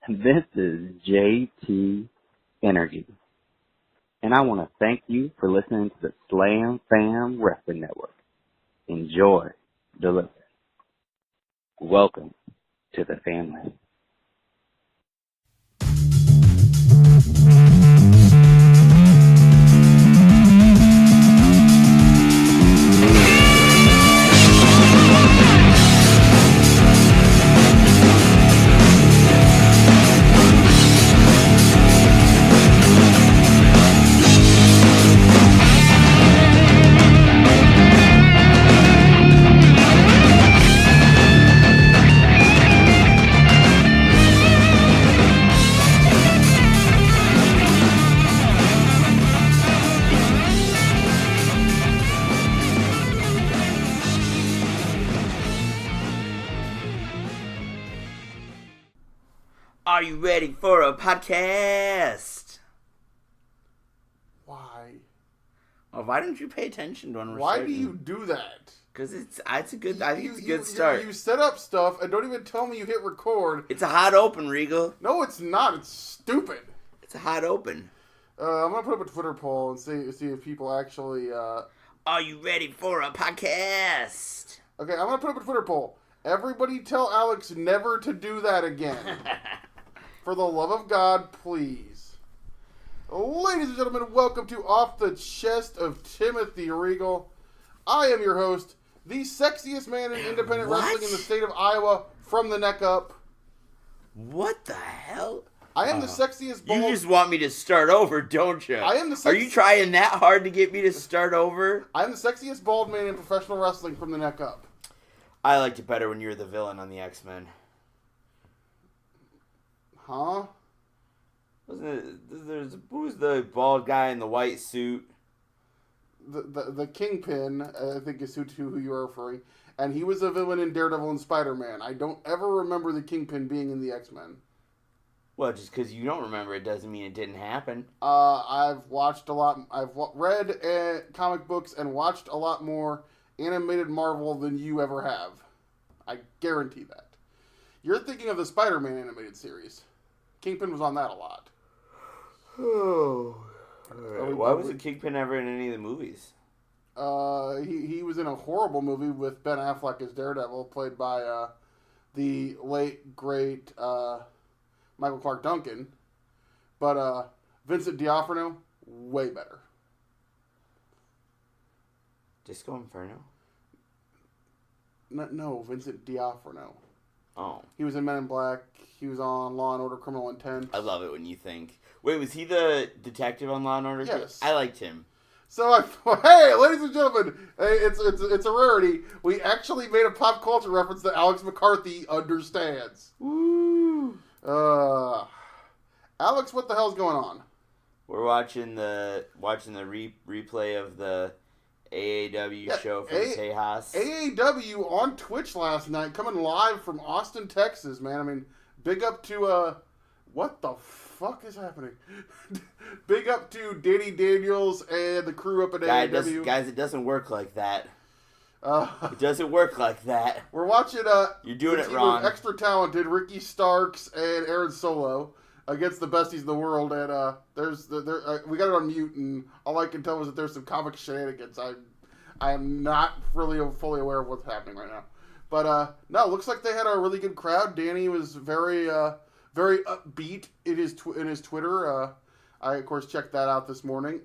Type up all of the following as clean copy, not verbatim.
This is JT Energy, and I want to thank you for listening to the Slam Fam Wrestling Network. Enjoy the listen. Welcome to the family. Are you ready for a podcast? Why? Well, why don't you pay attention to when we're Why starting? do you do that? Because it's a good. I think it's a good start. You set up stuff and don't even tell me you hit record. It's a hot open, Regal. No, it's not. It's stupid. It's a hot open. I'm gonna put up a Twitter poll and see if people actually. Are you ready for a podcast? Okay, I'm gonna put up a Twitter poll. Everybody tell Alex never to do that again. For the love of God, please. Ladies and gentlemen, welcome to Off the Chest of Timothy Regal. I am your host, the sexiest man in independent wrestling in the state of Iowa, from the neck up. What the hell? I am the sexiest bald... You just want me to start over, don't you? I am the Are you trying that hard to get me to start over? I am the sexiest bald man in professional wrestling from the neck up. I liked it better when you were the villain on the X-Men. Huh? Wasn't it? Who's the bald guy in the white suit? The Kingpin, I think is who you are referring, and he was a villain in Daredevil and Spider-Man. I don't ever remember the Kingpin being in the X-Men. Well, just because you don't remember it doesn't mean it didn't happen. I've watched a lot. I've read comic books and watched a lot more animated Marvel than you ever have. I guarantee that. You're thinking of the Spider-Man animated series. Kingpin was on that a lot. Oh. Why wasn't Kingpin ever in any of the movies? He was in a horrible movie with Ben Affleck as Daredevil, played by the late, great Michael Clark Duncan. But Vincent D'Onofrio, way better. Disco Inferno? No, Vincent D'Onofrio. Oh. He was in Men in Black. He was on Law & Order Criminal Intent. I love it when you think. Wait, was he the detective on Law & Order? Yes. I liked him. So, hey, ladies and gentlemen, it's a rarity. We actually made a pop culture reference that Alex McCarthy understands. Woo! Alex, what the hell's going on? We're watching the replay of the AAW show from Tejas. AAW on Twitch last night, coming live from Austin, Texas, man. I mean, big up to, what the fuck is happening? Big up to Danny Daniels and the crew up at AAW. Guys, it doesn't work like that. It doesn't work like that. We're watching, you're doing it wrong. Extra talented Ricky Starks and Aaron Solo against the besties in the world, and we got it on mute, and all I can tell is that there's some comic shenanigans. I am not really fully aware of what's happening right now, but no, it looks like they had a really good crowd. Danny was very very upbeat in his Twitter. I of course checked that out this morning.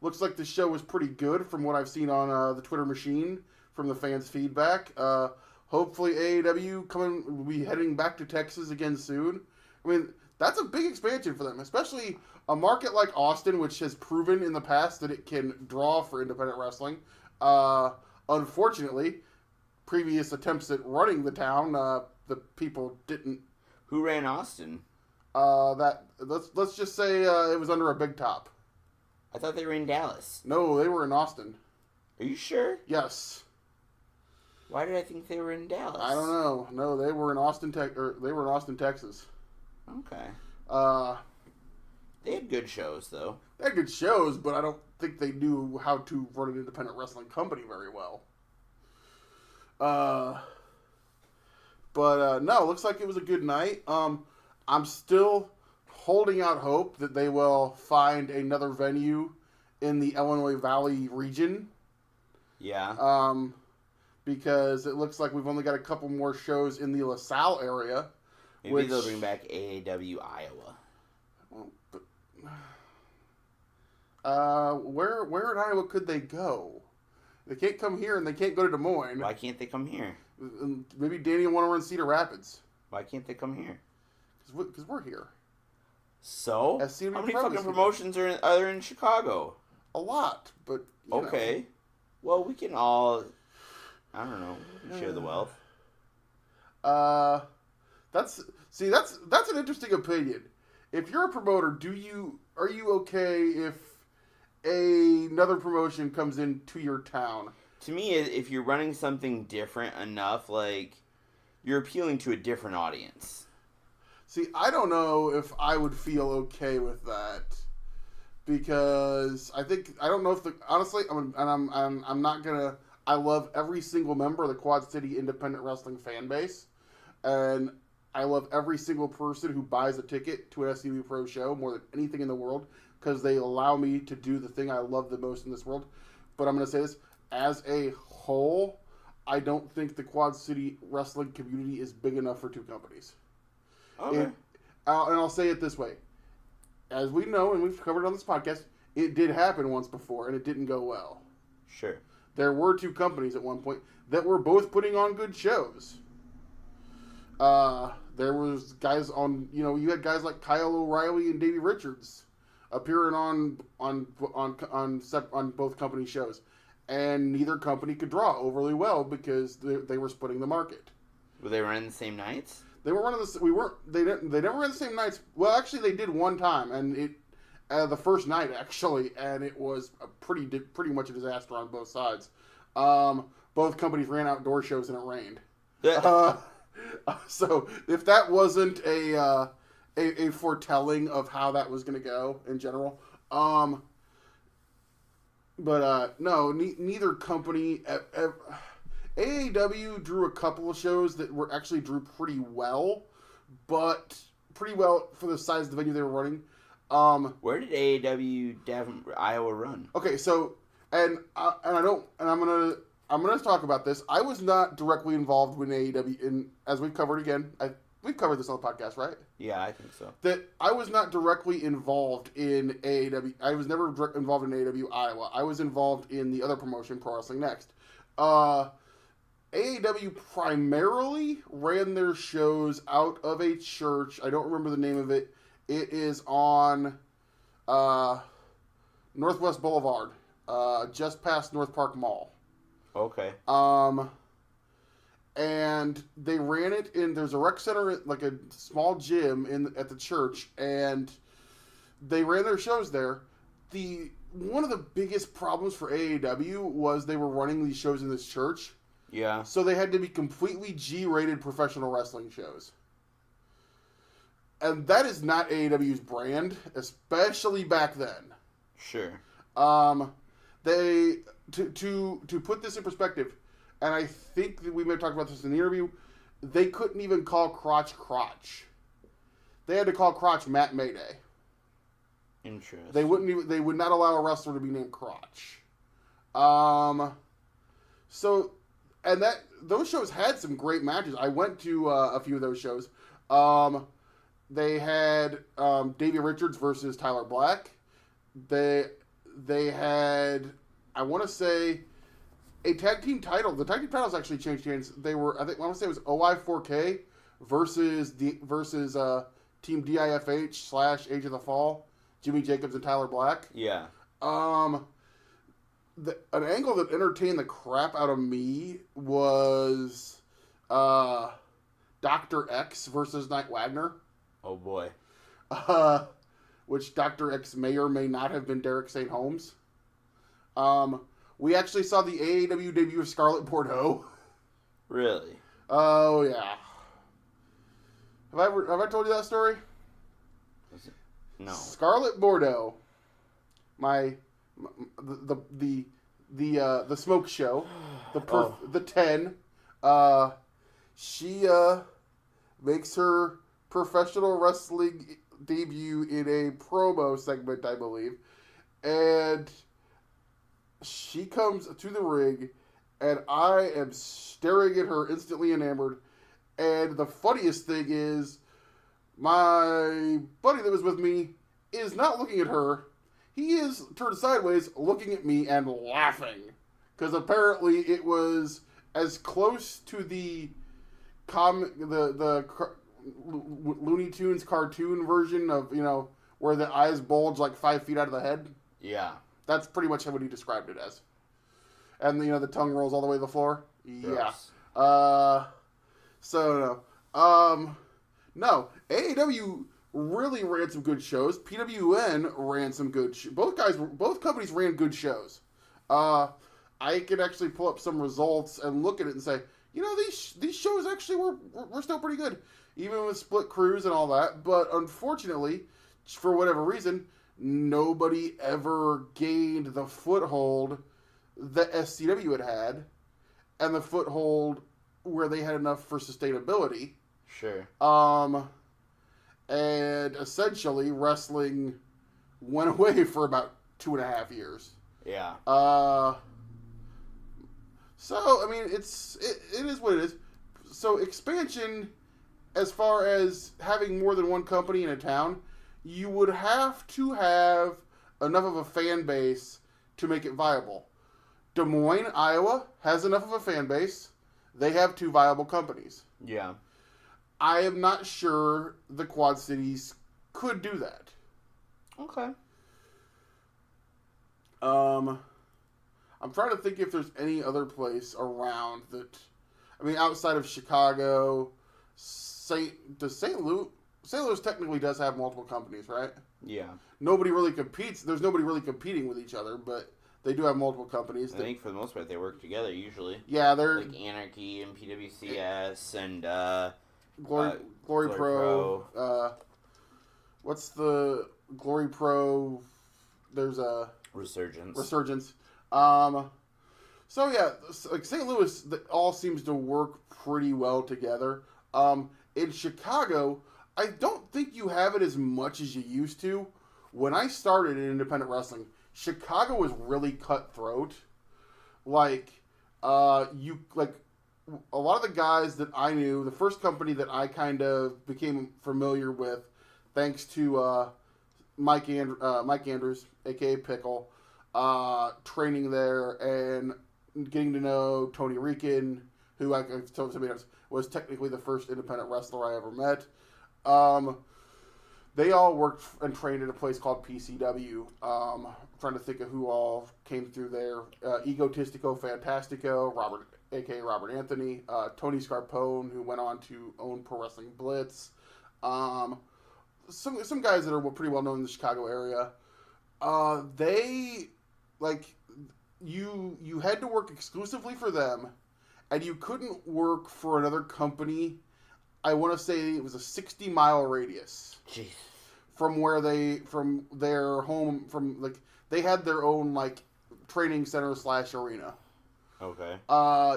Looks like the show was pretty good from what I've seen on the Twitter machine from the fans' feedback. Hopefully AAW will be heading back to Texas again soon. I mean, that's a big expansion for them, especially a market like Austin, which has proven in the past that it can draw for independent wrestling. Unfortunately, previous attempts at running the town, the people didn't. Who ran Austin? Let's just say it was under a big top. I thought they were in Dallas. No, they were in Austin. Are you sure? Yes. Why did I think they were in Dallas? I don't know. No, they were in Austin, Texas. Okay. They had good shows, though. They had good shows, but I don't think they knew how to run an independent wrestling company very well. But no, it looks like it was a good night. I'm still holding out hope that they will find another venue in the Illinois Valley region. Yeah. Because it looks like we've only got a couple more shows in the LaSalle area. Maybe they'll bring back AAW Iowa. Well, where in Iowa could they go? They can't come here and they can't go to Des Moines. Why can't they come here? Maybe Danny will want to run Cedar Rapids. Why can't they come here? Because we're here. So? How many fucking promotions are there in Chicago? A lot, but okay. Well, we can all, I don't know, share the wealth. That's an interesting opinion. If you're a promoter, are you okay if another promotion comes into your town? To me, if you're running something different enough, like, you're appealing to a different audience. See, I don't know if I would feel okay with that, because I don't know if honestly, I'm not gonna. I love every single member of the Quad City Independent Wrestling fan base, and I love every single person who buys a ticket to an SCW Pro show more than anything in the world, because they allow me to do the thing I love the most in this world. But I'm gonna say this, as a whole, I don't think the Quad City wrestling community is big enough for two companies. Okay. And I'll say it this way. As we know, and we've covered it on this podcast, it did happen once before, and it didn't go well. Sure. There were two companies at one point that were both putting on good shows. There was guys on, you had guys like Kyle O'Reilly and Davey Richards appearing on both company shows, and neither company could draw overly well because they were splitting the market. Were they running the same nights? They were running the. We weren't. They never ran the same nights. Well, actually, they did one time, and it the first night actually, and it was pretty much a disaster on both sides. Both companies ran outdoor shows and it rained. So if that wasn't a foretelling of how that was going to go in general, but no, neither company. AAW drew a couple of shows that drew pretty well, but pretty well for the size of the venue they were running. Where did AAW Iowa run? Okay, so I'm gonna talk about this. I was not directly involved with AAW as we've covered again. We've covered this on the podcast, right? Yeah, I think so. That I was not directly involved in AAW. I was never involved in AAW Iowa. I was involved in the other promotion, Pro Wrestling Next. AAW primarily ran their shows out of a church. I don't remember the name of it. It is on Northwest Boulevard, just past North Park Mall. Okay. And they ran it in. There's a rec center, like a small gym at the church, and they ran their shows there. One of the biggest problems for AAW was they were running these shows in this church. Yeah. So they had to be completely G-rated professional wrestling shows. And that is not AAW's brand, especially back then. Sure. They to put this in perspective, and I think that we may have talked about this in the interview, they couldn't even call Crotch. They had to call Crotch Matt Mayday. Interesting. They would not allow a wrestler to be named Crotch. So, and those shows had some great matches. I went to a few of those shows. They had Davey Richards versus Tyler Black. They had, I want to say, a tag team title. The tag team titles actually changed hands. They were, I want to say it was OI4K versus Team DIFH / Age of the Fall, Jimmy Jacobs and Tyler Black. Yeah. An angle that entertained the crap out of me was Dr. X versus Knight Wagner. Oh boy. Which Dr. X may or may not have been Derek St. Holmes. We actually saw the AAW debut of Scarlett Bordeaux. Really? Oh yeah. Have I told you that story? No. Scarlett Bordeaux, the smoke show, the 10. She makes her professional wrestling debut in a promo segment, I believe. And she comes to the ring, and I am staring at her, instantly enamored. And the funniest thing is, my buddy that was with me is not looking at her. He is turned sideways, looking at me and laughing. Because apparently it was as close to the Looney Tunes cartoon version of, where the eyes bulge like 5 feet out of the head. Yeah. That's pretty much what he described it as. And, the tongue rolls all the way to the floor. Gross. Yeah. No. AAW really ran some good shows. PWN ran some good both companies ran good shows. I could actually pull up some results and look at it and say, these shows actually were still pretty good, even with split crews and all that. But unfortunately, for whatever reason, nobody ever gained the foothold that SCW had, and the foothold where they had enough for sustainability. Sure. And essentially, wrestling went away for about 2.5 years. Yeah. So, I mean, it is what it is. So, expansion, as far as having more than one company in a town, you would have to have enough of a fan base to make it viable. Des Moines, Iowa, has enough of a fan base. They have 2 viable companies. Yeah. I am not sure the Quad Cities could do that. Okay. I'm trying to think if there's any other place around that. I mean, outside of Chicago, St. Louis technically does have multiple companies, right? Yeah. Nobody really competes. There's nobody really competing with each other, but they do have multiple companies. I think for the most part they work together usually. Yeah, they're like Anarchy and PWCS and Glory Pro. What's the Glory Pro? There's a Resurgence. So yeah, like St. Louis, all seems to work pretty well together. In Chicago, I don't think you have it as much as you used to. When I started in independent wrestling, Chicago was really cutthroat. A lot of the guys that I knew, the first company that I kind of became familiar with, thanks to Mike Andrews, aka Pickle, training there and getting to know Tony Rican, who I told somebody else was technically the first independent wrestler I ever met. They all worked and trained at a place called PCW. Trying to think of who all came through there. Egotistico Fantastico, aka Robert Anthony, Tony Scarpone, who went on to own Pro Wrestling Blitz. Some guys that are pretty well known in the Chicago area. You had to work exclusively for them, and you couldn't work for another company. I want to say it was a 60-mile radius. Jeez. From their home, they had their own training center / arena. Okay.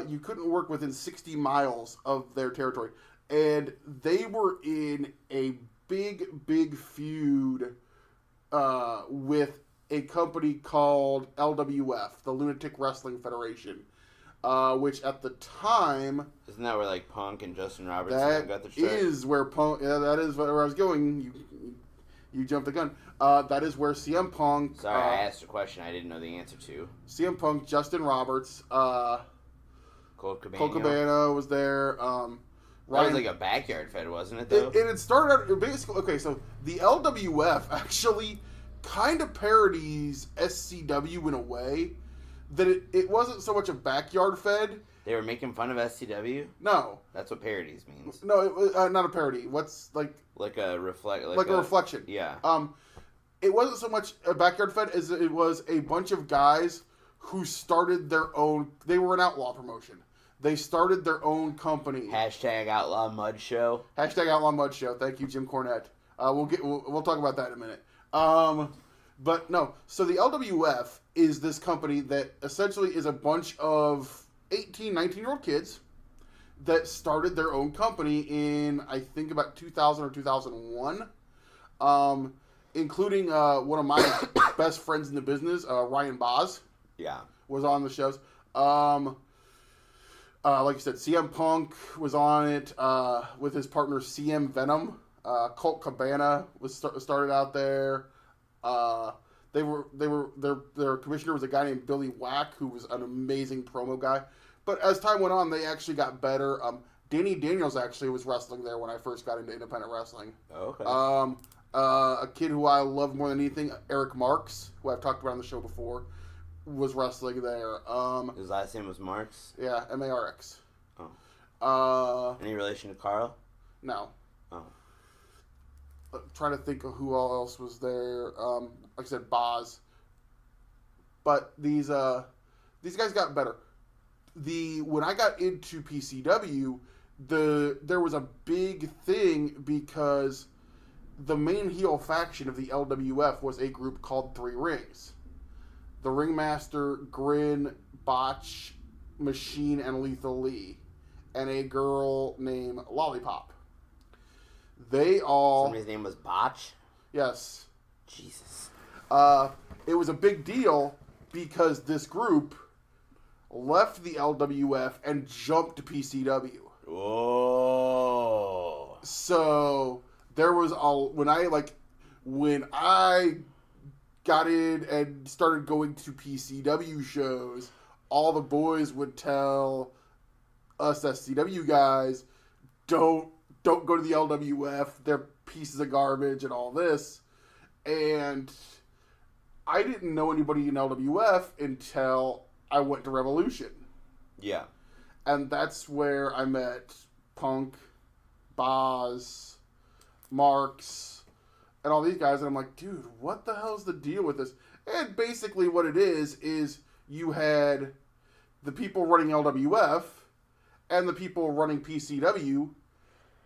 You couldn't work within 60 miles of their territory, and they were in a big feud with a company called LWF, the Lunatic Wrestling Federation, which at the time... Isn't that where Punk and Justin Robertson got the start? That is where Punk... Yeah, that is where I was going. You jumped the gun. That is where CM Punk... Sorry, I asked a question I didn't know the answer to. CM Punk, Justin Roberts, Colt Cabana was there. That was like a backyard fed, wasn't it, though? It started out... Basically, okay, so the LWF actually kind of parodies SCW in a way that it wasn't so much a backyard fed. They were making fun of SCW? No. That's what parodies means. No, it was not a parody. What's like a reflection? Like a reflection. Yeah. It wasn't so much a backyard fed as it was a bunch of guys who started their own... They were an outlaw promotion. They started their own company. #Outlaw Mud Show. #Outlaw Mud Show. Thank you, Jim Cornette. We'll talk about that in a minute. But no, so the LWF is this company that essentially is a bunch of 18, 19-year-old kids that started their own company in, I think, about 2000 or 2001, including one of my best friends in the business, Ryan Boz. Yeah. Was on the shows. Like you said, CM Punk was on it with his partner CM Venom. Colt Cabana was started out there. Their commissioner was a guy named Billy Wack, who was an amazing promo guy. But as time went on, they actually got better. Danny Daniels actually was wrestling there when I first got into independent wrestling. Okay. A kid who I love more than anything, Eric Marks, who I've talked about on the show before, was wrestling there. His last name was Marks? Yeah, Marx. Oh. Any relation to Carl? No. Oh. I'm trying to think of who else was there. Like I said, Boz. But these guys got better. When I got into PCW, there was a big thing because the main heel faction of the LWF was a group called Three Rings. The Ringmaster, Grin, Botch, Machine, and Lethal Lee. And a girl named Lollipop. They all... Somebody's name was Botch? Yes. Jesus. It was a big deal because this group left the LWF and jumped to PCW. Oh. So there was when I got in and started going to PCW shows, all the boys would tell us SCW guys, don't go to the LWF, they're pieces of garbage and all this. And I didn't know anybody in LWF until I went to Revolution. Yeah. And that's where I met Punk, Boz, Marks, and all these guys. And I'm like, dude, what the hell's the deal with this? And basically what it is you had the people running LWF and the people running PCW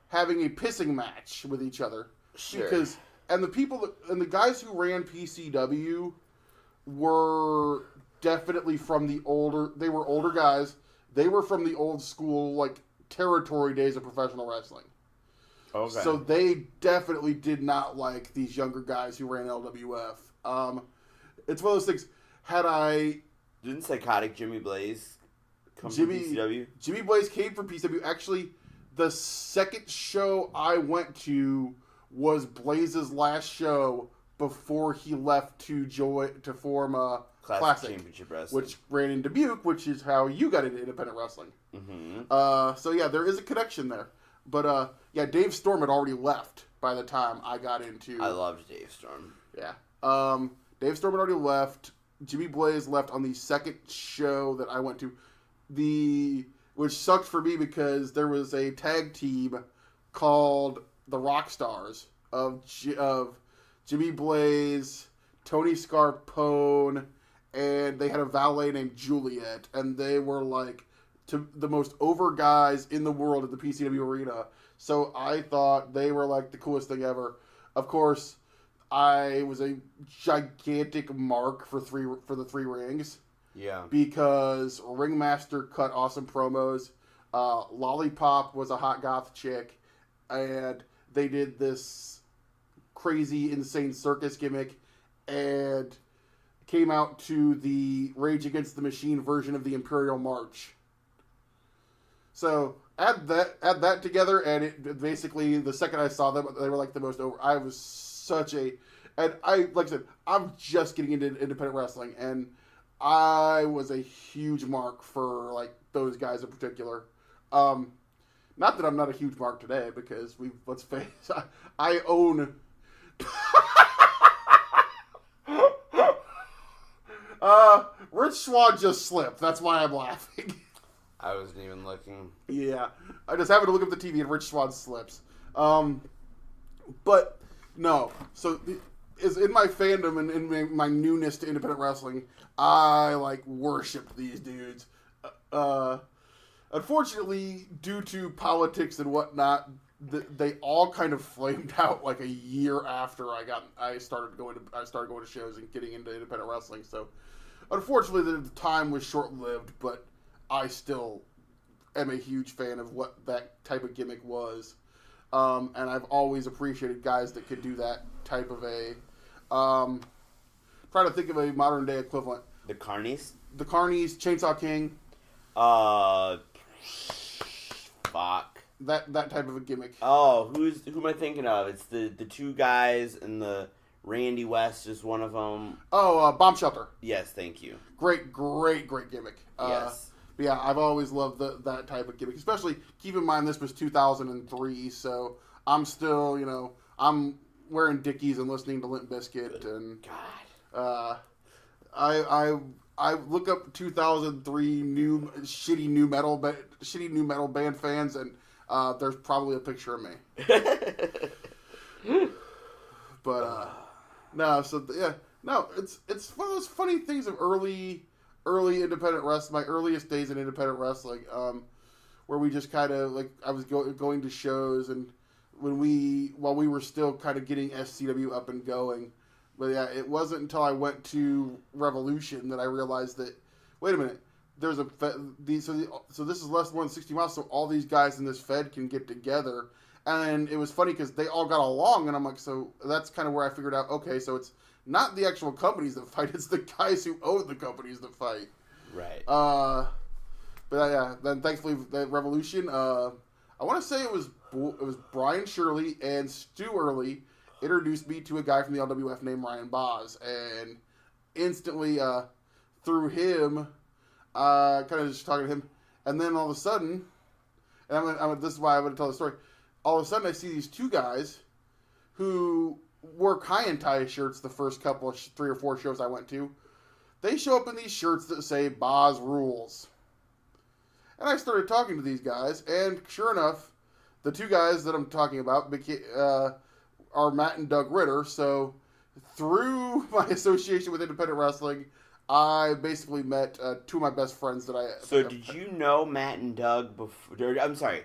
having a pissing match with each other. Sure. And the guys who ran PCW were definitely from the older guys. They were from the old school, like, territory days of professional wrestling. Okay. So they definitely did not like these younger guys who ran LWF. It's one of those things. Didn't Psychotic Jimmy Blaze come from PCW? Jimmy Blaze came from PCW. Actually, the second show I went to was Blaze's last show before he left to form Classic Championship Wrestling, which ran in Dubuque, which is how you got into independent wrestling. Mm-hmm. So yeah, there is a connection there. But yeah, Dave Storm had already left by the time I got into. I loved Dave Storm. Yeah. Dave Storm had already left. Jimmy Blaze left on the second show that I went to. Which sucked for me because there was a tag team called the Rockstars of Jimmy Blaze, Tony Scarpone, and they had a valet named Juliet, and they were like the most over guys in the world at the PCW arena. So I thought they were like the coolest thing ever. Of course, I was a gigantic mark for the Three Rings. Yeah. Because Ringmaster cut awesome promos. Lollipop was a hot goth chick, and they did this crazy, insane circus gimmick, and came out to the Rage Against the Machine version of the Imperial March. So add that together, and it basically, the second I saw them, they were like the most over. I was and like I said, I'm just getting into independent wrestling, and I was a huge mark for like those guys in particular. Not that I'm not a huge mark today, because let's face it, I own. Rich Swan just slipped. That's why I'm laughing. I wasn't even looking. Yeah, I just happened to look up the TV and Rich Swan slips. But no, so is in my fandom and in my newness to independent wrestling, I like worship these dudes. Unfortunately, due to politics and whatnot, they all kind of flamed out like a year after I started going to shows and getting into independent wrestling. So, unfortunately, the time was short lived. But I still am a huge fan of what that type of gimmick was. And I've always appreciated guys that could do that type of a... trying to think of a modern day equivalent. The Carnies? The Carnies, Chainsaw King. Fuck. That type of a gimmick. Oh, who am I thinking of? It's the two guys and the Randy West is one of them. Oh, Bomb Shelter. Yes, thank you. Great gimmick. Yes. But yeah, I've always loved that type of gimmick. Especially, keep in mind this was 2003, so I'm still, I'm wearing Dickies and listening to Limp Bizkit and God. I look up 2003 shitty new metal band fans, and there's probably a picture of me. But no, so yeah, no, it's one of those funny things of early independent wrestling, my earliest days in independent wrestling, where we just kind of like I was going to shows, and while we were still kind of getting SCW up and going. But yeah, it wasn't until I went to Revolution that I realized that, wait a minute, there's so this is less than 160 miles, so all these guys in this fed can get together. And it was funny because they all got along, and I'm like, so that's kind of where I figured out, okay, so it's not the actual companies that fight, it's the guys who own the companies that fight. Right. But yeah, then thankfully the Revolution, I want to say it was Brian Shirley and Stu Early introduced me to a guy from the LWF named Ryan Boz, and instantly through him, kind of just talking to him, and then all of a sudden, and this is why I want to tell the story. All of a sudden, I see these two guys who wore high and tie shirts the first couple of 3 or 4 shows I went to. They show up in these shirts that say "Boz Rules," and I started talking to these guys, and sure enough, the two guys that I'm talking about are Matt and Doug Ritter. So through my association with independent wrestling, I basically met 2 of my best friends that I... So did you know Matt and Doug before... I'm sorry.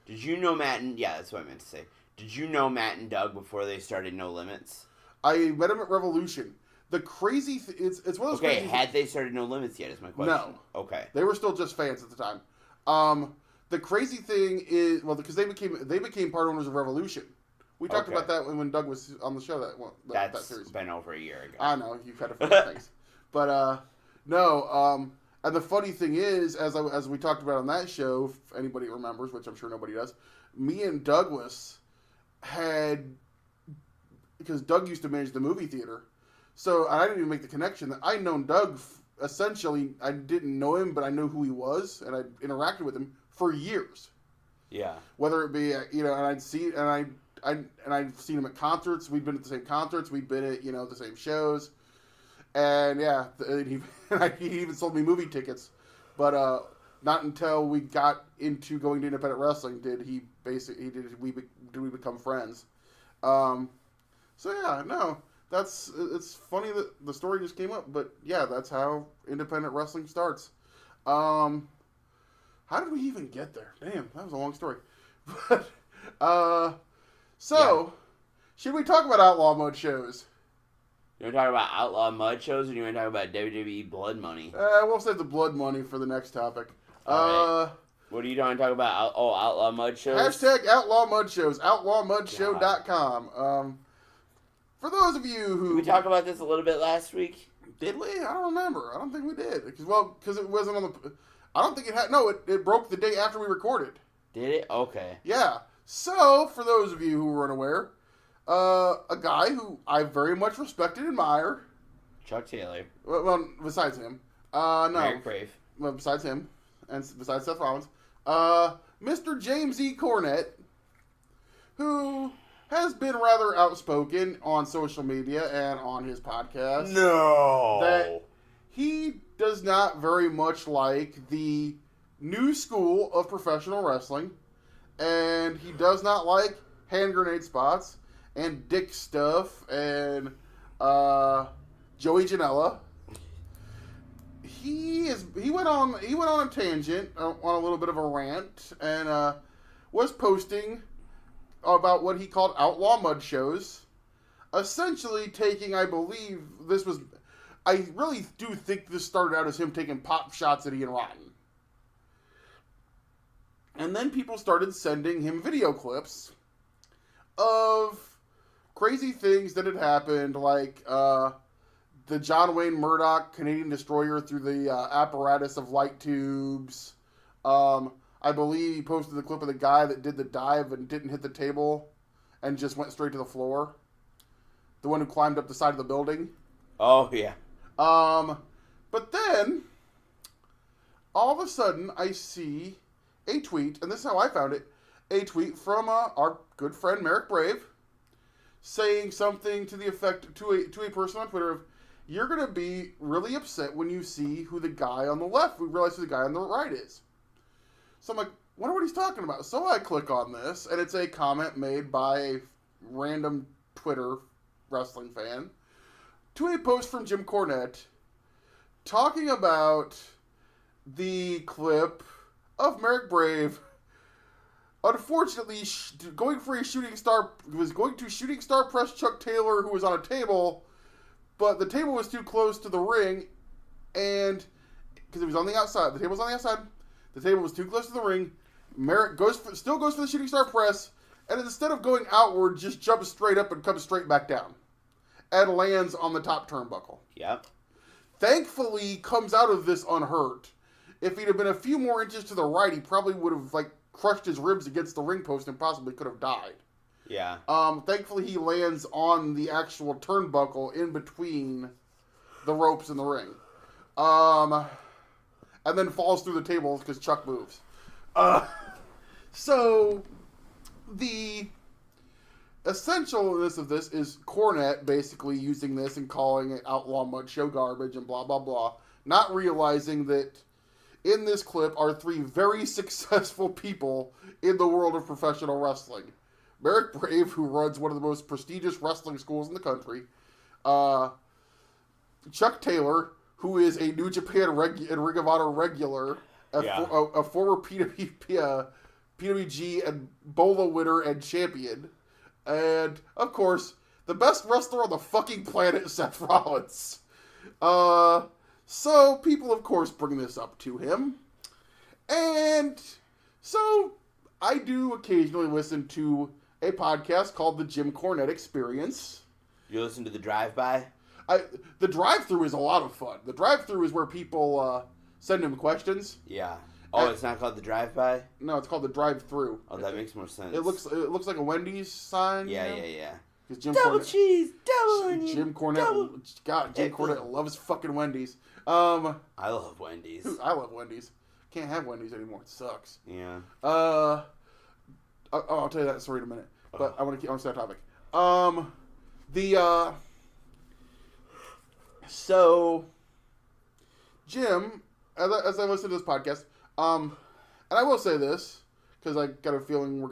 Did you know Matt and... Yeah, that's what I meant to say. Did you know Matt and Doug before they started No Limits? I met them at Revolution. The crazy... it's one of those Okay, had they started No Limits yet is my question. No. Okay. They were still just fans at the time. The crazy thing is... Well, because they became part owners of Revolution. We talked about that when Doug was on the show. That series. That's been over a year ago. I know, you kind of forget things. But, no, and the funny thing is, as we talked about on that show, if anybody remembers, which I'm sure nobody does, me and Douglas because Doug used to manage the movie theater, so I didn't even make the connection that I'd known Doug, essentially, I didn't know him, but I knew who he was, and I interacted with him for years. Yeah. Whether it be, and I'd seen him at concerts. We'd been at the same concerts. We'd been at, the same shows. And yeah, he even sold me movie tickets. But not until we got into going to independent wrestling did we become friends. So yeah, no, it's funny that the story just came up, but yeah, that's how independent wrestling starts. How did we even get there? Damn, that was a long story. But should we talk about Outlaw Mud shows? You want to talk about Outlaw Mud shows, or do you want to talk about WWE Blood Money? We'll save the Blood Money for the next topic. All right. What are you going to talk about? Outlaw Mud shows? Hashtag Outlaw Mud shows. OutlawMudShow.com. For those of you who... Did we talk about this a little bit last week? Did we? I don't remember. I don't think we did. Because it wasn't on the... I don't think it had... No, it broke the day after we recorded. Did it? Okay. Yeah. So, for those of you who were unaware... a guy who I very much respect and admire. Chuck Taylor. Well, besides him. No. Mary Crave. Well, besides him. And besides Seth Rollins. Mr. James E. Cornette, who has been rather outspoken on social media and on his podcast. No! That he does not very much like the new school of professional wrestling. And he does not like hand grenade spots. And Dick Stuff, and Joey Janela. He went on a tangent, on a little bit of a rant, and was posting about what he called Outlaw Mud shows. Essentially taking, I believe, I really do think this started out as him taking pop shots at Ian Rotten. And then people started sending him video clips of crazy things that had happened, like the John Wayne Murdoch Canadian destroyer through the apparatus of light tubes. I believe he posted the clip of the guy that did the dive and didn't hit the table and just went straight to the floor. The one who climbed up the side of the building. Oh, yeah. But then, all of a sudden, I see a tweet, and this is how I found it, a tweet from our good friend Merrick Brave, saying something to the effect, to a person on Twitter of, you're going to be really upset when you see who the guy on the left, we realize who the guy on the right is. So I'm like, wonder what he's talking about. So I click on this, and it's a comment made by a random Twitter wrestling fan to a post from Jim Cornette talking about the clip of Merrick Brave unfortunately going for a shooting star, was going to shooting star press Chuck Taylor, who was on a table, but the table was too close to the ring, and because it was on the outside, the table was on the outside, the table was too close to the ring. Merrick still goes for the shooting star press, and instead of going outward, just jumps straight up and comes straight back down, and lands on the top turnbuckle. Yep. Thankfully, comes out of this unhurt. If he'd have been a few more inches to the right, he probably would have crushed his ribs against the ring post and possibly could have died. Yeah. Thankfully, he lands on the actual turnbuckle in between the ropes in the ring. And then falls through the tables because Chuck moves. So, the essentialness of this is Cornette basically using this and calling it Outlaw Mud Show garbage and blah, blah, blah. Not realizing that in this clip are three very successful people in the world of professional wrestling. Merrick Brave, who runs one of the most prestigious wrestling schools in the country. Chuck Taylor, who is a New Japan and Ring of Honor regular. A former PWG and Bola winner and champion. And, of course, the best wrestler on the fucking planet, Seth Rollins. So, people, of course, bring this up to him. And so, I do occasionally listen to a podcast called The Jim Cornette Experience. You listen to the drive-by? The drive-thru is a lot of fun. The drive-thru is where people send him questions. Yeah. Oh, it's not called the drive-by? No, it's called the drive-thru. Oh, that makes more sense. It looks like a Wendy's sign. Yeah, yeah. Double cheese, double onion. Jim Cornette. Jim Cornette loves fucking Wendy's. I love Wendy's. I love Wendy's. Can't have Wendy's anymore. It sucks. Yeah. I'll tell you that story in a minute. But I want to stay on topic. So Jim, as I listen to this podcast, and I will say this because I got a feeling I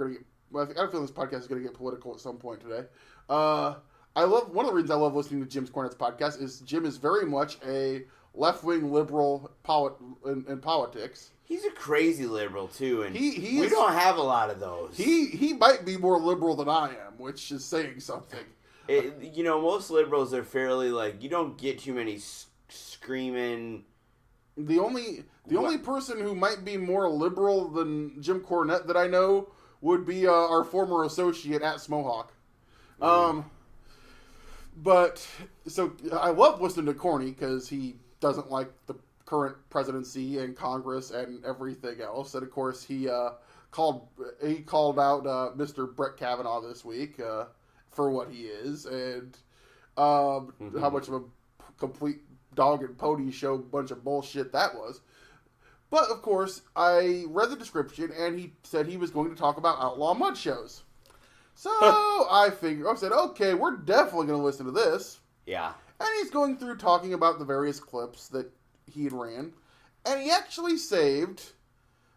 got a feeling this podcast is gonna get political at some point today. One of the reasons I love listening to Jim Cornette's podcast is Jim is very much a left-wing liberal in politics. He's a crazy liberal too, and we don't have a lot of those. He might be more liberal than I am, which is saying something. Most liberals are fairly you don't get too many screaming. The only person who might be more liberal than Jim Cornette that I know would be our former associate at Smohawk. But so I love listening to Corny because he doesn't like the current presidency and Congress and everything else. And of course he called out Mr. Brett Kavanaugh this week for what he is and how much of a complete dog and pony show bunch of bullshit that was. But of course I read the description and he said he was going to talk about Outlaw Mud shows. So I said, okay, we're definitely going to listen to this. Yeah. And he's going through talking about the various clips that he had ran. And he actually saved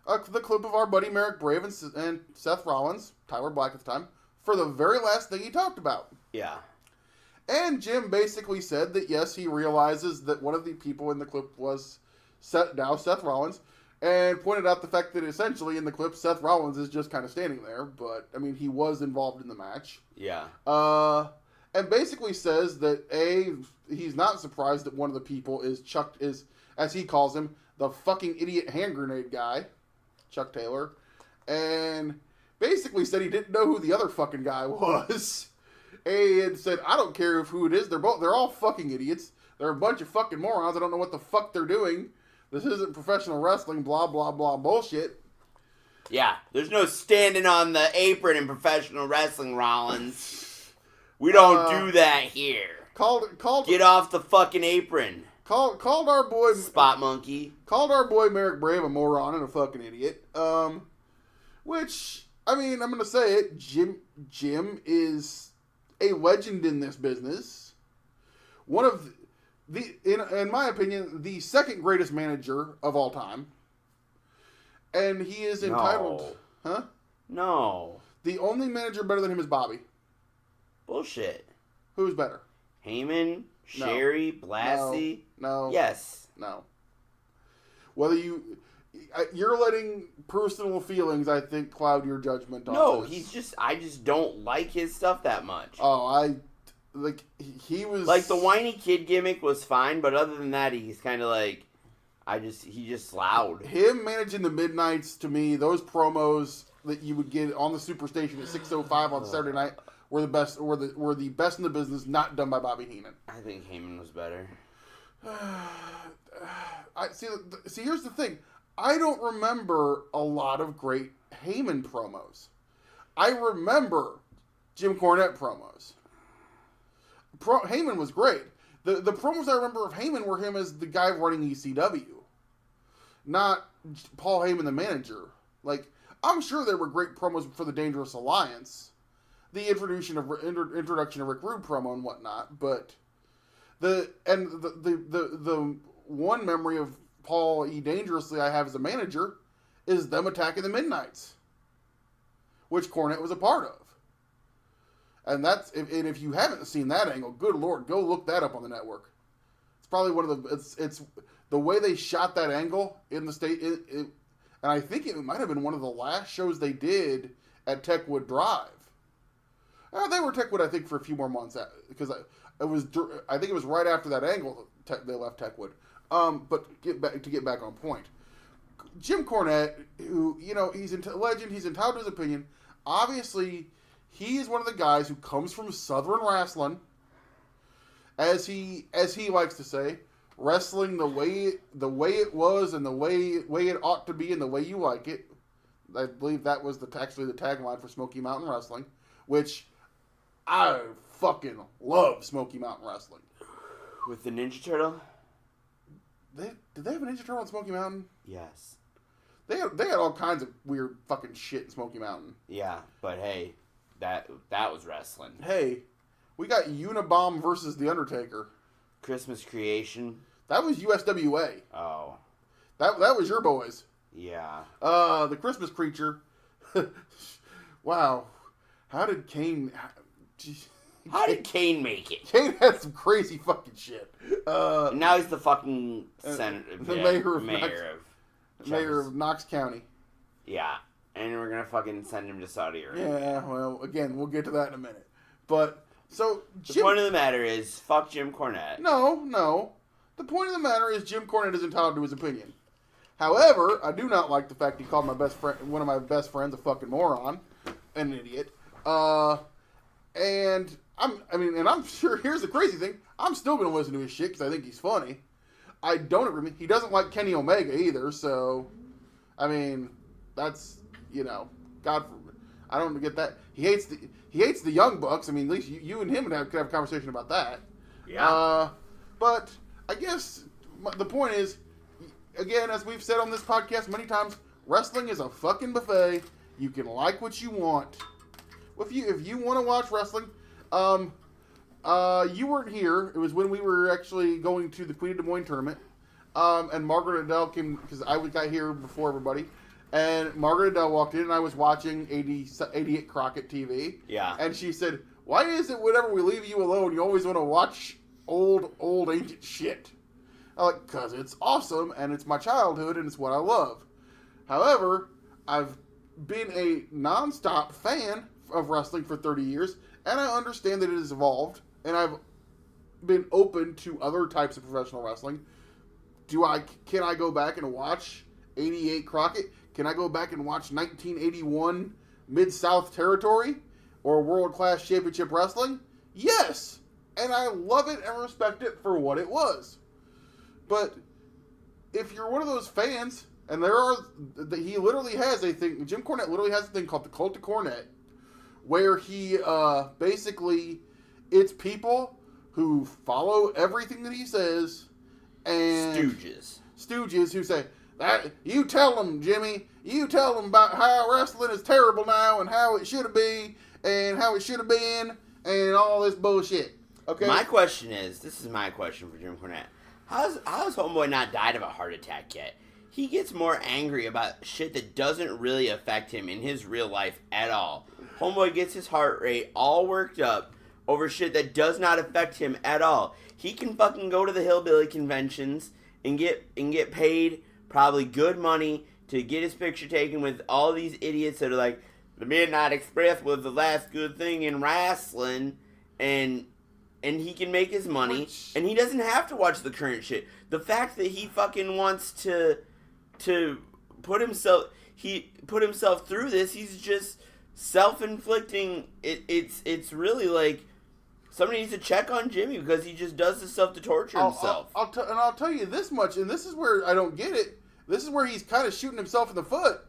the clip of our buddy Merrick Brave and Seth Rollins, Tyler Black at the time, for the very last thing he talked about. Yeah. And Jim basically said that, yes, he realizes that one of the people in the clip was Seth Rollins, and pointed out the fact that essentially in the clip, Seth Rollins is just kind of standing there, but, I mean, he was involved in the match. Yeah. And basically says that, he's not surprised that one of the people is, as he calls him, the fucking idiot hand grenade guy, Chuck Taylor. and basically said he didn't know who the other fucking guy was. And said, I don't care who it is. They're all fucking idiots. They're a bunch of fucking morons. I don't know what the fuck they're doing. This isn't professional wrestling, blah, blah, blah bullshit. Yeah, there's no standing on the apron in professional wrestling, Rollins. We don't do that here. Get off the fucking apron. Called our boy... Spot monkey. Called our boy Merrick Brave a moron and a fucking idiot. Which, I mean, I'm going to say it. Jim is a legend in this business. One of in my opinion, the second greatest manager of all time. And he is entitled... No. Huh? No. The only manager better than him is Bobby. Bullshit. Who's better? Heyman, Sherry, Blassie. No. Yes. No. Whether you're letting personal feelings, I think, cloud your judgment on this. I just don't like his stuff that much. Oh, he was... Like, the whiny kid gimmick was fine, but other than that, he's kind of like, he just loud. Him managing the Midnights, to me, those promos that you would get on the Superstation at 6:05 on Saturday night were the best, were the best in the business, not done by Bobby Heenan. I think Heyman was better. See, here's the thing. I don't remember a lot of great Heyman promos. I remember Jim Cornette promos. Heyman was great. The promos I remember of Heyman were him as the guy running ECW. Not Paul Heyman, the manager. Like, I'm sure there were great promos for the Dangerous Alliance. The introduction of Rick Rude promo and whatnot. But the one memory of Paul E. Dangerously I have as a manager is them attacking the Midnights, which Cornette was a part of. And if you haven't seen that angle, good Lord, go look that up on the network. It's probably one of it's the way they shot that angle in the state. And I think it might have been one of the last shows they did at Techwood Drive. They were Techwood, I think, for a few more months because I think it was right after that angle that they left Techwood. But to get back on point, Jim Cornette, who he's a legend, he's entitled to his opinion. Obviously, he is one of the guys who comes from Southern wrestling, as he likes to say, wrestling the way it was and the way it ought to be and the way you like it. I believe that was actually the tagline for Smoky Mountain Wrestling, which I fucking love. Smoky Mountain Wrestling with the Ninja Turtle. Did they have a Ninja Turtle in Smoky Mountain? Yes. They had all kinds of weird fucking shit in Smoky Mountain. Yeah, but hey, that was wrestling. Hey, we got Unabomb versus The Undertaker. Christmas Creation. That was USWA. Oh. That was your boys. Yeah. The Christmas Creature. Wow. How did Kane... How did Kane make it? Kane had some crazy fucking shit. Now he's the fucking mayor of Knox County. Yeah, and we're gonna fucking send him to Saudi Arabia. Yeah, well, again, we'll get to that in a minute. But so the point of the matter is, fuck Jim Cornette. No. The point of the matter is, Jim Cornette is entitled to his opinion. However, I do not like the fact he called one of my best friends, a fucking moron, an idiot. And I'm sure, here's the crazy thing, I'm still going to listen to his shit because I think he's funny. I don't agree with him. He doesn't like Kenny Omega either, so, I mean, that's, God forbid. I don't get that. He hates the Young Bucks. I mean, at least you and him could have a conversation about that. Yeah. But I guess the point is, again, as we've said on this podcast many times, wrestling is a fucking buffet. You can like what you want. If you want to watch wrestling, you weren't here. It was when we were actually going to the Queen of Des Moines tournament, and Margaret Adele came because I got here before everybody, and Margaret Adele walked in and I was watching 88 Crockett TV. Yeah. And she said, "Why is it whenever we leave you alone, you always want to watch old ancient shit?" I'm like, "'Cause it's awesome and it's my childhood and it's what I love." However, I've been a nonstop fan of wrestling for 30 years, and I understand that it has evolved, and I've been open to other types of professional wrestling. Can I go back and watch 88 Crockett? can I go back and watch 1981 Mid-South Territory or World Class Championship Wrestling? Yes! And I love it and respect it for what it was. But if you're one of those fans, and he literally has a thing, Jim Cornette literally has a thing called the Cult of Cornette, where he basically, it's people who follow everything that he says, and Stooges who say, you tell them, Jimmy, you tell them about how wrestling is terrible now, and how it should have been, and how it should have been, and all this bullshit. Okay. My question is, this is my question for Jim Cornette. How's Homeboy not died of a heart attack yet? He gets more angry about shit that doesn't really affect him in his real life at all. Homeboy gets his heart rate all worked up over shit that does not affect him at all. He can fucking go to the hillbilly conventions and get paid probably good money to get his picture taken with all these idiots that are like, the Midnight Express was the last good thing in wrestling, and he can make his money, and he doesn't have to watch the current shit. The fact that he fucking wants to put himself through this, he's just self-inflicting. It's really like somebody needs to check on Jimmy because he just does this stuff to torture himself. I'll tell you this much, and this is where I don't get it. This is where he's kind of shooting himself in the foot.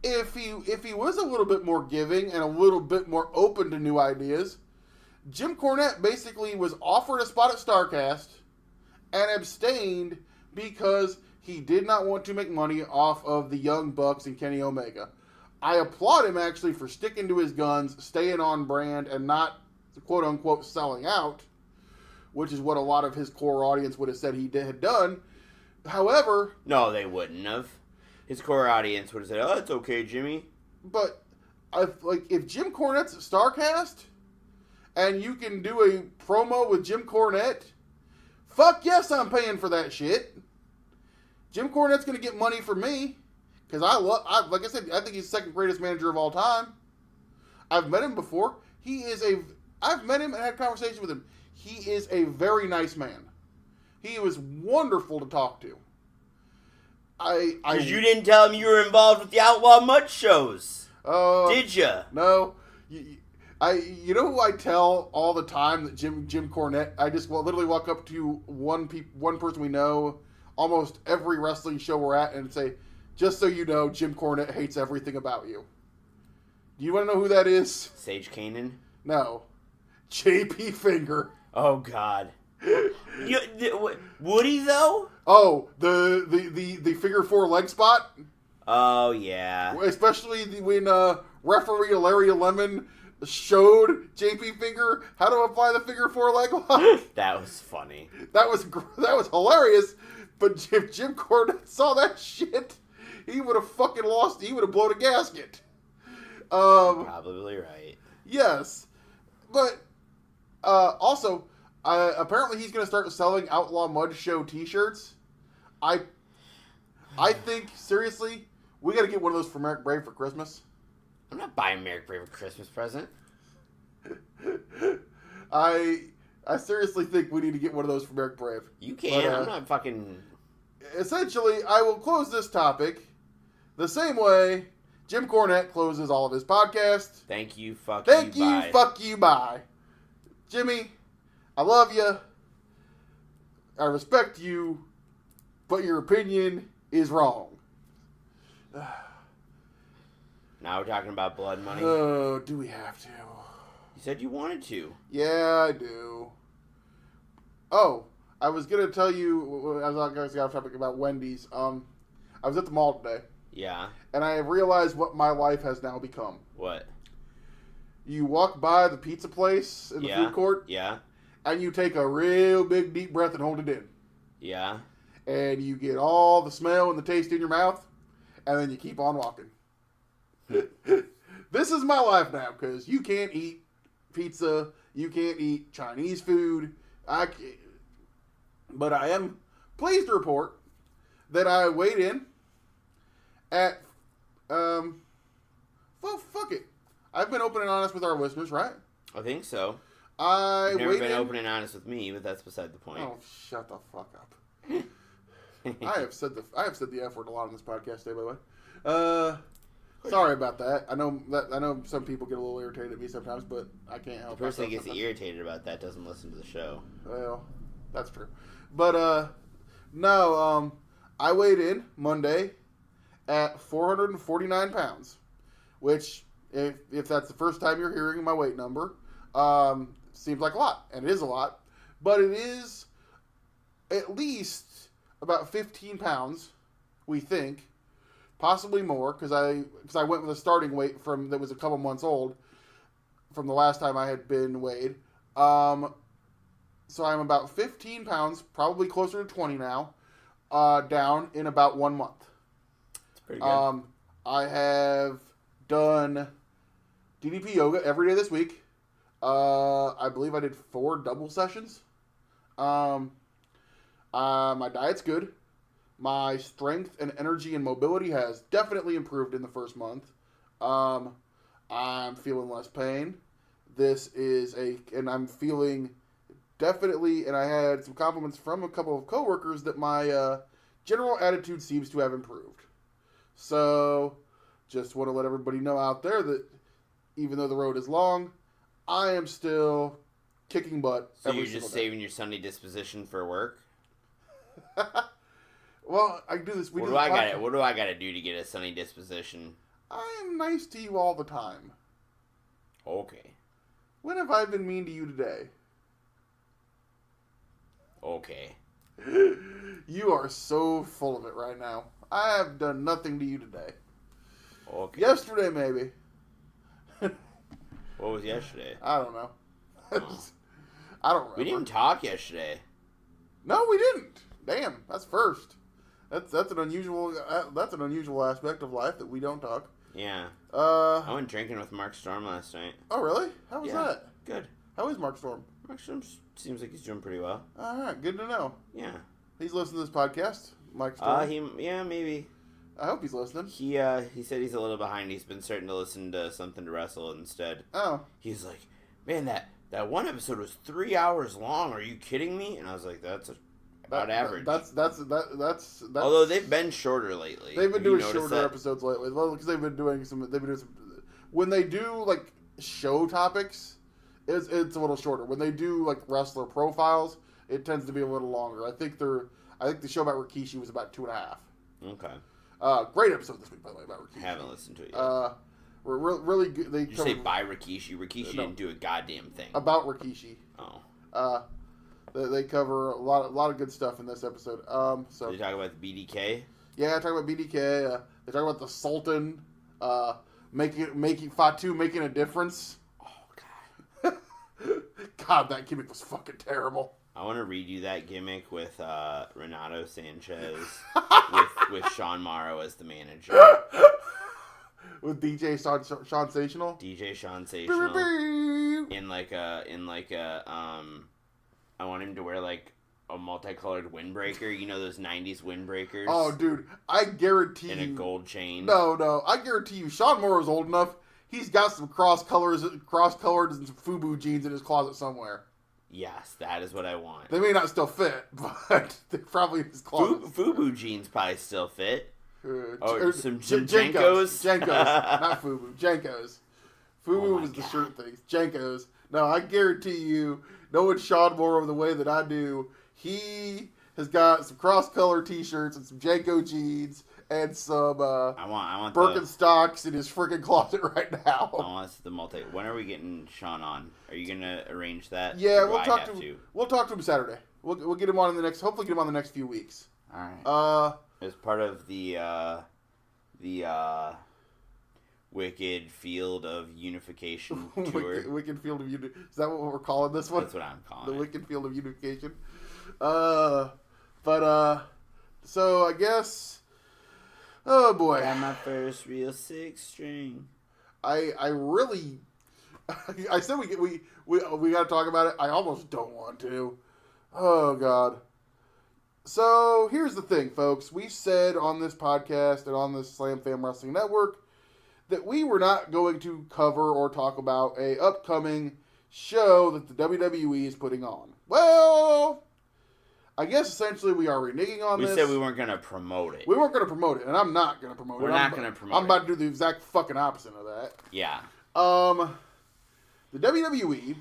If he was a little bit more giving and a little bit more open to new ideas, Jim Cornette basically was offered a spot at StarCast and abstained because he did not want to make money off of the Young Bucks and Kenny Omega. I applaud him actually for sticking to his guns, staying on brand, and not quote-unquote selling out, which is what a lot of his core audience would have said he had done. However... No, they wouldn't have. His core audience would have said, oh, it's okay, Jimmy. But if Jim Cornette's at StarCast, and you can do a promo with Jim Cornette, fuck yes, I'm paying for that shit. Jim Cornette's going to get money from me, because like I said, I think he's the second greatest manager of all time. I've met him before. I've met him and had a conversation with him. He is a very nice man. He was wonderful to talk to. Because you didn't tell him you were involved with the Outlaw Mud shows. Did you? No. You know who I tell all the time that Jim Cornette, I just literally walk up to one person we know, almost every wrestling show we're at, and say, just so you know, Jim Cornette hates everything about you. Do you want to know who that is? Sage Kanan? No. JP Finger. Oh, God. Woody, though? Oh, the figure four leg spot? Oh, yeah. Especially when referee Larry Lemon showed JP Finger how to apply the figure four leg lock. That was funny. That was hilarious. But if Jim Cornette saw that shit, he would have fucking lost. He would have blown a gasket. Probably right. Yes, but also, apparently he's going to start selling Outlaw Mud Show T-shirts. I think seriously, we got to get one of those for Merrick Brave for Christmas. I'm not buying Merrick Brave a Christmas present. I seriously think we need to get one of those for Merrick Brave. You can. But, I'm not fucking... Essentially, I will close this topic the same way Jim Cornette closes all of his podcasts. Thank you, fuck you, bye. Jimmy, I love you. I respect you. But your opinion is wrong. Now we're talking about blood money. Oh, do we have to? You said you wanted to. Yeah, I do. Oh, I was going to tell you, as I was got topic about Wendy's. I was at the mall today. Yeah. And I realized what my life has now become. What? You walk by the pizza place in the food court. Yeah. And you take a real big deep breath and hold it in. Yeah. And you get all the smell and the taste in your mouth. And then you keep on walking. This is my life now, because you can't eat pizza. You can't eat Chinese food. But I am pleased to report that I weighed in at, well, fuck it. I've been open and honest with our listeners, right? I think so. You've never been open and honest with me, but that's beside the point. Oh, shut the fuck up. I have said the F word a lot on this podcast today, by the way. Sorry about that. I know some people get a little irritated at me sometimes, but I can't help it. The person that gets irritated about that doesn't listen to the show. Well, that's true. But no, I weighed in Monday at 449 pounds, which, if that's the first time you're hearing my weight number, seems like a lot, and it is a lot, but it is at least about 15 pounds, we think, possibly more, because I went with a starting weight that was a couple months old from the last time I had been weighed. So I'm about 15 pounds, probably closer to 20 now, down in about 1 month. That's pretty good. I have done DDP yoga every day this week. I believe I did 4 double sessions. My diet's good. My strength and energy and mobility has definitely improved in the first month. I'm feeling less pain. And I'm feeling definitely, and I had some compliments from a couple of coworkers that my general attitude seems to have improved. So, just want to let everybody know out there that even though the road is long, I am still kicking butt. So you're just saving your Sunday disposition for work? Well, I do this. What do I gotta do to get a sunny disposition? I am nice to you all the time. Okay. When have I been mean to you today? Okay. You are so full of it right now. I have done nothing to you today. Okay. Yesterday, maybe. What was yesterday? I don't know. Oh. I don't remember. We didn't talk yesterday. No, we didn't. Damn, that's first. That's an unusual aspect of life that we don't talk. Yeah. I went drinking with Mark Storm last night. Oh, really? How was that? Good. How is Mark Storm? Mark Storm seems like he's doing pretty well. All right, good to know. Yeah. He's listening to this podcast, Mike Storm. Maybe. I hope he's listening. He said he's a little behind. He's been starting to listen to Something to Wrestle instead. Oh. He's like, man, that one episode was 3 hours long. Are you kidding me? And I was like, that's about average. That's. Although they've been shorter lately. They've been doing shorter episodes lately. Well, because they've been doing some. When they do like show topics, it's a little shorter. When they do like wrestler profiles, it tends to be a little longer. I think the show about Rikishi was about 2.5. Okay. Great episode this week, by the way, about Rikishi. Haven't listened to it yet. We're really good. Did you say by Rikishi? Rikishi didn't do a goddamn thing. About Rikishi. Oh. They cover a lot of good stuff in this episode. So they talk about the BDK. Yeah, talk about BDK. They talk about the Sultan, making Fatu making a difference. Oh god. God, that gimmick was fucking terrible. I want to redo that gimmick with Renato Sanchez with Sean Morrow as the manager. With DJ Sensational. DJ Sensational. In like a I want him to wear like a multicolored windbreaker. You know those 90s windbreakers? Oh, dude, I guarantee you. And a gold chain. No, I guarantee you, Sean Morrow's old enough. He's got some cross-colored and some FUBU jeans in his closet somewhere. Yes, that is what I want. They may not still fit, but they're probably in his closet. FUBU jeans probably still fit. Some Jenkos, not FUBU. Jenkos. FUBU was the shirt things. Jenkos. No, I guarantee you, knowing Sean Morrow the way that I do, he has got some cross-color T-shirts and some Jenko jeans and some I want Birkenstocks in his freaking closet right now. I want the multi. When are we getting Sean on? Are you gonna arrange that? Yeah, we'll talk to him Saturday. We'll get him on hopefully get him on the next few weeks. All right. As part of the Wicked Field of Unification tour. Wicked Field of Unification. Is that what we're calling this one? That's what I'm calling the it. Wicked Field of Unification. So I guess. Oh boy. Got my first real 6-string. I really. I said we got to talk about it. I almost don't want to. Oh god. So here's the thing, folks. We said on this podcast and on this Slam Fam Wrestling Network that we were not going to cover or talk about a upcoming show that the WWE is putting on. Well, I guess essentially we are reneging on this. We said we weren't going to promote it. We weren't going to promote it, and I'm not going to promote it. We're not going to promote it. I'm about to do the exact fucking opposite of that. Yeah. The WWE,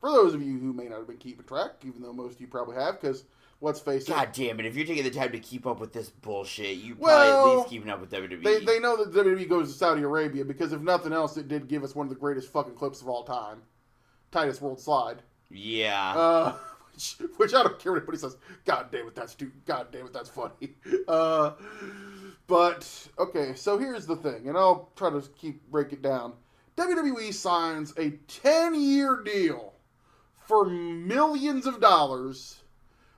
for those of you who may not have been keeping track, even though most of you probably have, because let's face it. God damn it, if you're taking the time to keep up with this bullshit, you probably at least keeping up with WWE. They know that WWE goes to Saudi Arabia because if nothing else, it did give us one of the greatest fucking clips of all time. Titus World Slide. Yeah. Which I don't care what anybody says. God damn it, that's stupid. God damn it, that's funny. But, okay, so here's the thing, and I'll try to break it down. WWE signs a 10-year deal for millions of dollars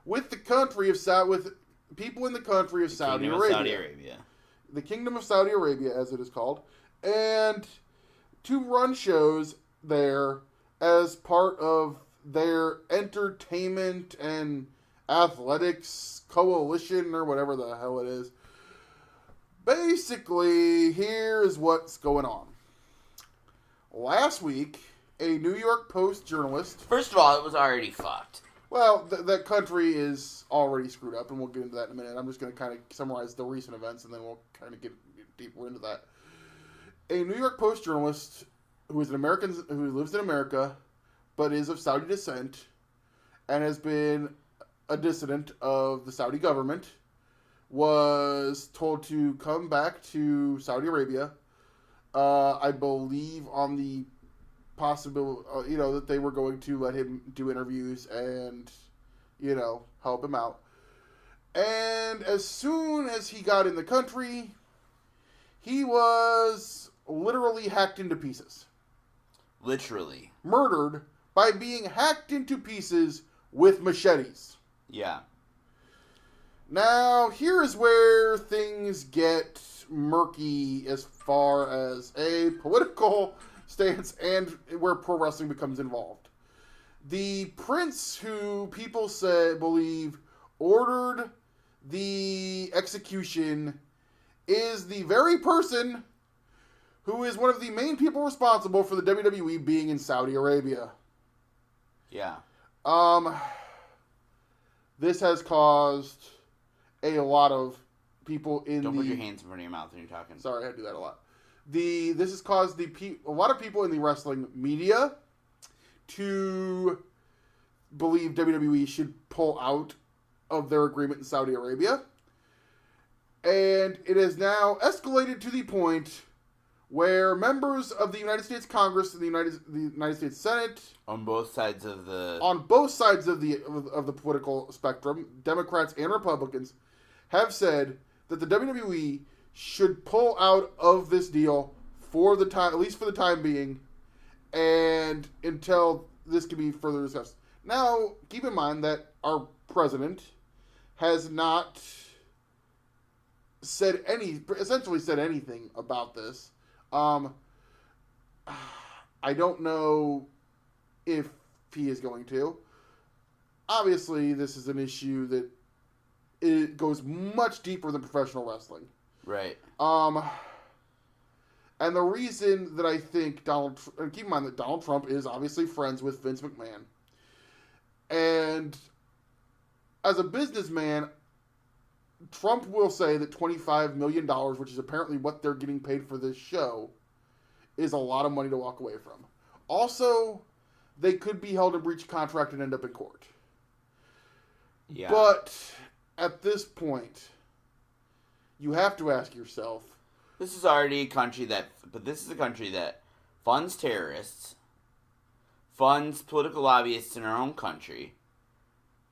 with the country of with people in the country of Saudi Arabia. The Kingdom of Saudi Arabia, as it is called, and to run shows there as part of their entertainment and athletics coalition or whatever the hell it is. Basically, here's what's going on. Last week, a New York Post journalist... First of all, it was already fucked. Well, that country is already screwed up, and we'll get into that in a minute. I'm just going to kind of summarize the recent events, and then we'll kind of get deeper into that. A New York Post journalist who is an American, who lives in America, but is of Saudi descent, and has been a dissident of the Saudi government, was told to come back to Saudi Arabia. I believe on the possibility, that they were going to let him do interviews and, help him out. And as soon as he got in the country, he was literally hacked into pieces. Literally. Murdered by being hacked into pieces with machetes. Yeah. Now, here's where things get murky as far as a political stance and where pro wrestling becomes involved. The prince who people believe ordered the execution is the very person who is one of the main people responsible for the WWE being in Saudi Arabia. Yeah. This has caused a lot of people in Don't put your hands in front of your mouth when you're talking. Sorry, I do that a lot. This has caused a lot of people in the wrestling media to believe WWE should pull out of their agreement in Saudi Arabia. And it has now escalated to the point where members of the United States Congress and the United States Senate, on both sides of the political spectrum, Democrats and Republicans, have said that the WWE should pull out of this deal for the time, at least for the time being, and until this can be further discussed. Now, keep in mind that our president has not essentially said anything about this. I don't know if he is going to. Obviously, this is an issue that it goes much deeper than professional wrestling. Right. And the reason that I think and keep in mind that Donald Trump is obviously friends with Vince McMahon. And as a businessman, Trump will say that $25 million, which is apparently what they're getting paid for this show, is a lot of money to walk away from. Also, they could be held in breach of contract and end up in court. Yeah. But at this point, you have to ask yourself, this is already a country that funds terrorists, funds political lobbyists in our own country,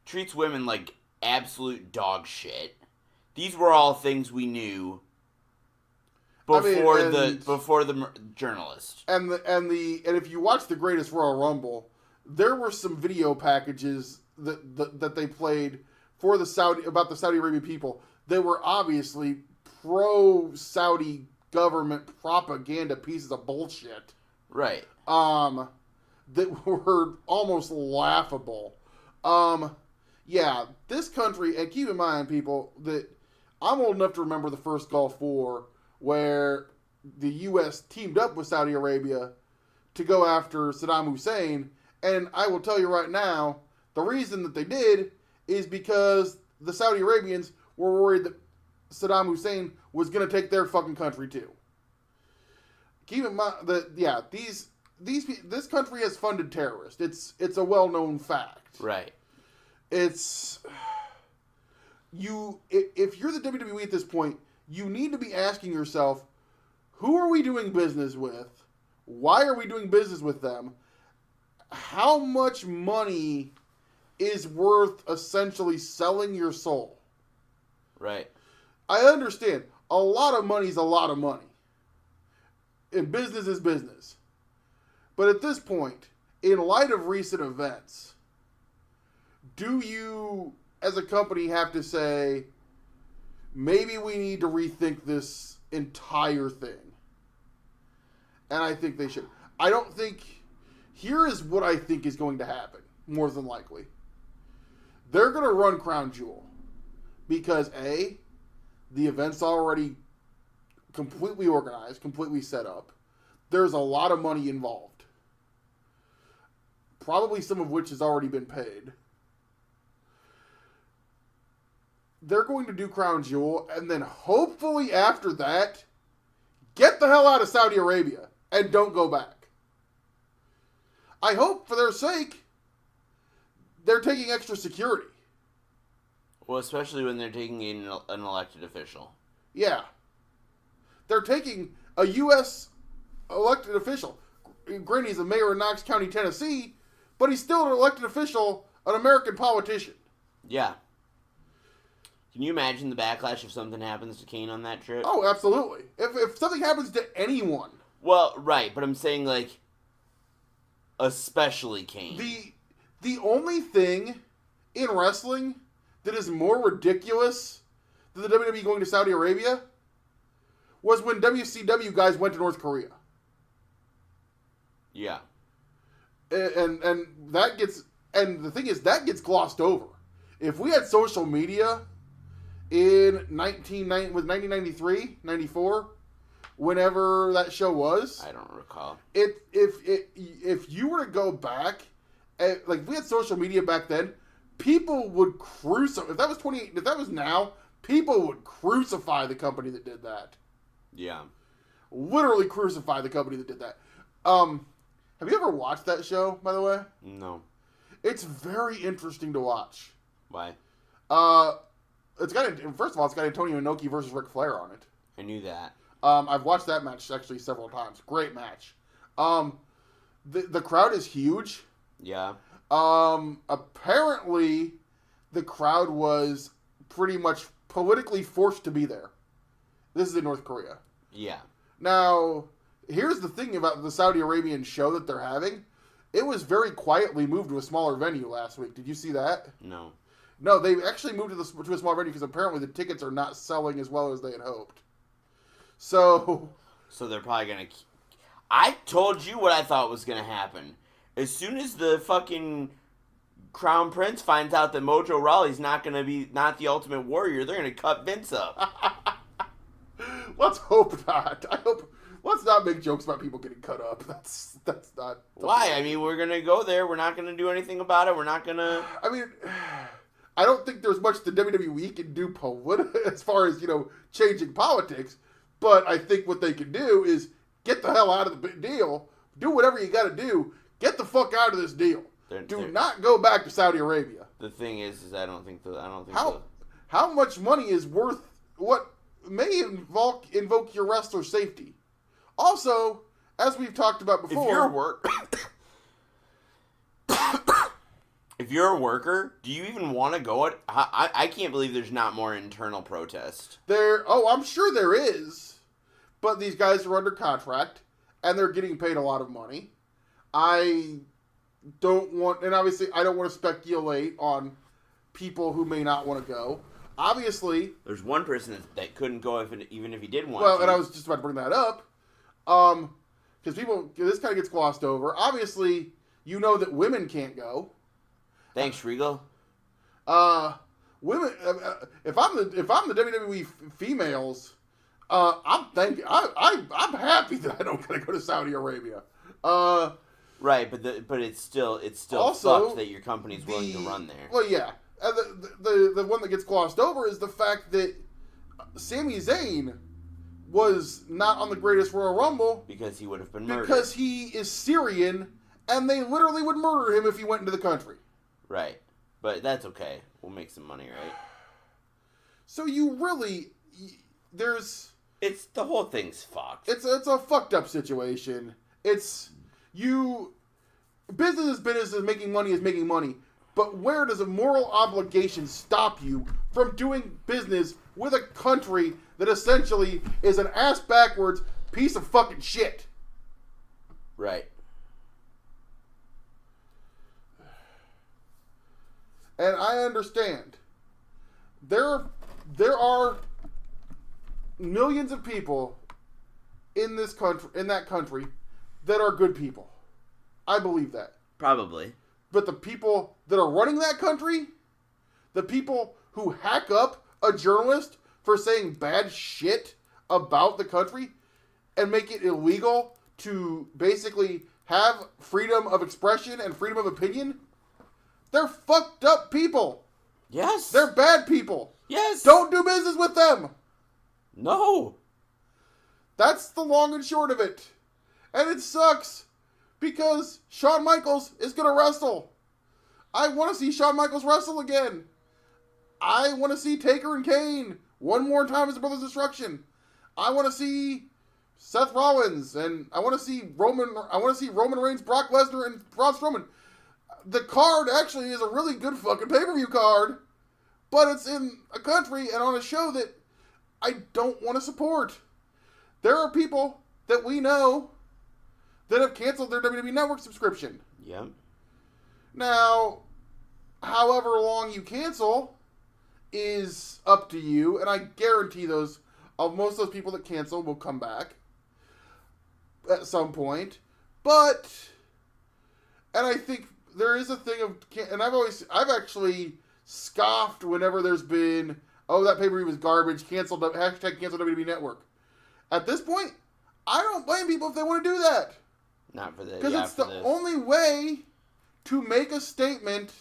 treats women like absolute dog shit. These were all things we knew before the journalist. And if you watch the Greatest Royal Rumble, there were some video packages that they played for about the Saudi Arabian people that were obviously pro-Saudi government propaganda pieces of bullshit. Right. That were almost laughable. Yeah, this country, and keep in mind, people, that I'm old enough to remember the first Gulf War where the U.S. teamed up with Saudi Arabia to go after Saddam Hussein, and I will tell you right now, the reason that they did is because the Saudi Arabians were worried that Saddam Hussein was going to take their fucking country too. Keep in mind that this country has funded terrorists. It's a well-known fact. Right. If you're the WWE at this point, you need to be asking yourself, who are we doing business with? Why are we doing business with them? How much money is worth essentially selling your soul? Right. I understand. A lot of money is a lot of money. And business is business. But at this point, in light of recent events, do you, as a company, have to say, maybe we need to rethink this entire thing? And I think they should. Here is what I think is going to happen, more than likely. They're going to run Crown Jewel. Because, A, the event's already completely organized, completely set up. There's a lot of money involved. Probably some of which has already been paid. They're going to do Crown Jewel, and then hopefully after that, get the hell out of Saudi Arabia and don't go back. I hope, for their sake, they're taking extra security. Well, especially when they're taking in an elected official. Yeah. They're taking a U.S. elected official. Granted, he's a mayor in Knox County, Tennessee, but he's still an elected official, an American politician. Yeah. Can you imagine the backlash if something happens to Kane on that trip? Oh, absolutely. If something happens to anyone. Well, right, but I'm saying, like, especially Kane. The only thing in wrestling that is more ridiculous than the WWE going to Saudi Arabia was when WCW guys went to North Korea. Yeah. And that gets, and the thing is, that gets glossed over. If we had social media in 1993, 94, whenever that show was, I don't recall. If you were to go back, like if we had social media back then, people would crucify. If that was now, people would crucify the company that did that. Yeah. Literally crucify the company that did that. Have you ever watched that show, by the way? No. It's very interesting to watch. Why? First of all, it's got Antonio Inoki versus Ric Flair on it. I knew that. I've watched that match actually several times. Great match. The crowd is huge. Yeah. Apparently, the crowd was pretty much politically forced to be there. This is in North Korea. Yeah. Now, here's the thing about the Saudi Arabian show that they're having. It was very quietly moved to a smaller venue last week. Did you see that? No. No, they actually moved to a smaller venue because apparently the tickets are not selling as well as they had hoped. So they're probably going to... I told you what I thought was going to happen. As soon as the fucking Crown Prince finds out that Mojo Rawley's not the Ultimate Warrior, they're going to cut Vince up. Let's hope not. Let's not make jokes about people getting cut up. That's not... Why? I mean, we're going to go there. We're not going to do anything about it. We're not going to... I mean, I don't think there's much the WWE can do as far as, changing politics. But I think what they can do is get the hell out of the deal. Do whatever you got to do. Get the fuck out of this deal. Do not go back to Saudi Arabia. The thing is I don't think how much money is worth what may invoke your wrestler's safety. Also, as we've talked about before, if you're a worker, do you even want to go? I can't believe there's not more internal protest. I'm sure there is. But these guys are under contract, and they're getting paid a lot of money. I don't want to speculate on people who may not want to go. Obviously, there's one person that couldn't go even if he did want to. Well, and I was just about to bring that up. Because this kind of gets glossed over. Obviously, you know that women can't go. Thanks, Regal. Women. If I'm the WWE females, I'm happy that I don't gotta go to Saudi Arabia. Right, but it's still also, fucked that your company's willing to run there. Well, yeah, And the one that gets glossed over is the fact that Sami Zayn was not on the Greatest Royal Rumble because he would have been murdered. Because he is Syrian, and they literally would murder him if he went into the country. Right. But that's okay. We'll make some money, right? So you really... There's... It's... The whole thing's fucked. It's a fucked up situation. It's... Business is business, making money is making money. But where does a moral obligation stop you from doing business with a country that essentially is an ass-backwards piece of fucking shit? Right. And I understand. There are millions of people in this country, in that country, that are good people. I believe that. Probably. But the people that are running that country, the people who hack up a journalist for saying bad shit about the country and make it illegal to basically have freedom of expression and freedom of opinion, they're fucked up people. Yes. They're bad people. Yes. Don't do business with them. No. That's the long and short of it. And it sucks because Shawn Michaels is going to wrestle. I want to see Shawn Michaels wrestle again. I want to see Taker and Kane one more time as the Brothers of Destruction. I want to see Seth Rollins, and I want to see Roman Reigns, Brock Lesnar, and Braun Strowman. The card actually is a really good fucking pay-per-view card, but it's in a country and on a show that I don't want to support. There are people that we know that have canceled their WWE Network subscription. Yep. Now, however long you cancel is up to you, and I guarantee most of those people that cancel will come back at some point. But, and I think there is a thing of, and I've actually scoffed whenever there's been, oh, that pay-per-view was garbage, cancel WWE Network. At this point, I don't blame people if they want to do that. Not for this. Because it's the only way to make a statement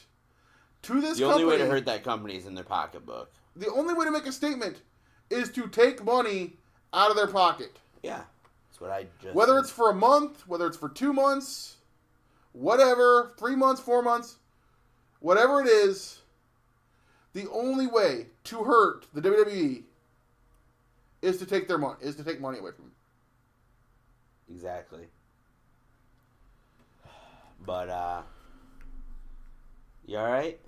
to this company. The only way to hurt that company is in their pocketbook. The only way to make a statement is to take money out of their pocket. Yeah. That's what I just Whether it's for a month, whether it's for 2 months, whatever, 3 months, 4 months, whatever it is, the only way to hurt the WWE is to take money away from them. Exactly. But you all right?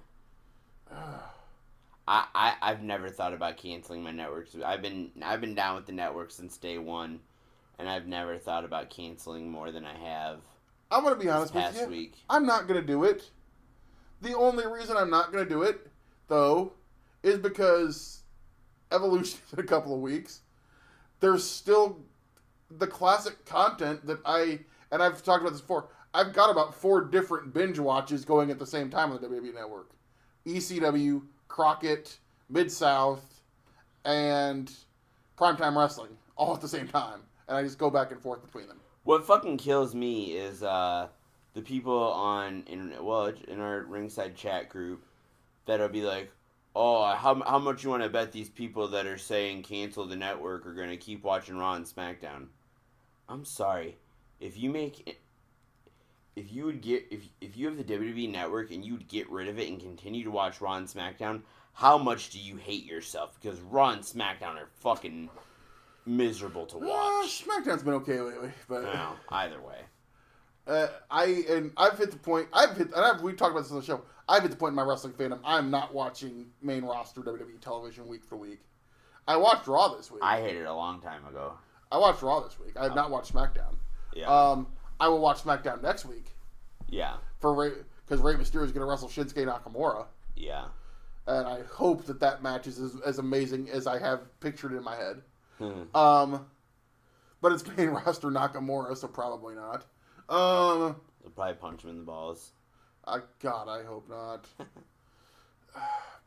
I've never thought about canceling my networks. I've been down with the network since day one, and I've never thought about canceling more than I have. I'm gonna be honest with you. Week. I'm not gonna do it. The only reason I'm not gonna do it, though, is because Evolution in a couple of weeks. There's still the classic content that I've talked about this before. I've got about 4 different binge watches going at the same time on the WWE Network. ECW, Crockett, Mid-South, and Primetime Wrestling, all at the same time. And I just go back and forth between them. What fucking kills me is the people in our ringside chat group that'll be like, oh, how much you want to bet these people that are saying cancel the network are going to keep watching Raw and SmackDown? I'm sorry. If you have the WWE Network and you would get rid of it and continue to watch Raw and SmackDown, how much do you hate yourself? Because Raw and SmackDown are fucking miserable to watch. SmackDown's been okay lately, but no, either way. I've hit the point. We've talked about this on the show. I've hit the point in my wrestling fandom. I'm not watching main roster WWE television week for week. I watched Raw this week. I hated it a long time ago. I watched Raw this week. I have not watched SmackDown. Yeah. I will watch SmackDown next week. Yeah. Because Rey Mysterio is going to wrestle Shinsuke Nakamura. Yeah. And I hope that match is as amazing as I have pictured it in my head. But it's main roster Nakamura, so probably not. They'll probably punch him in the balls. God, I hope not.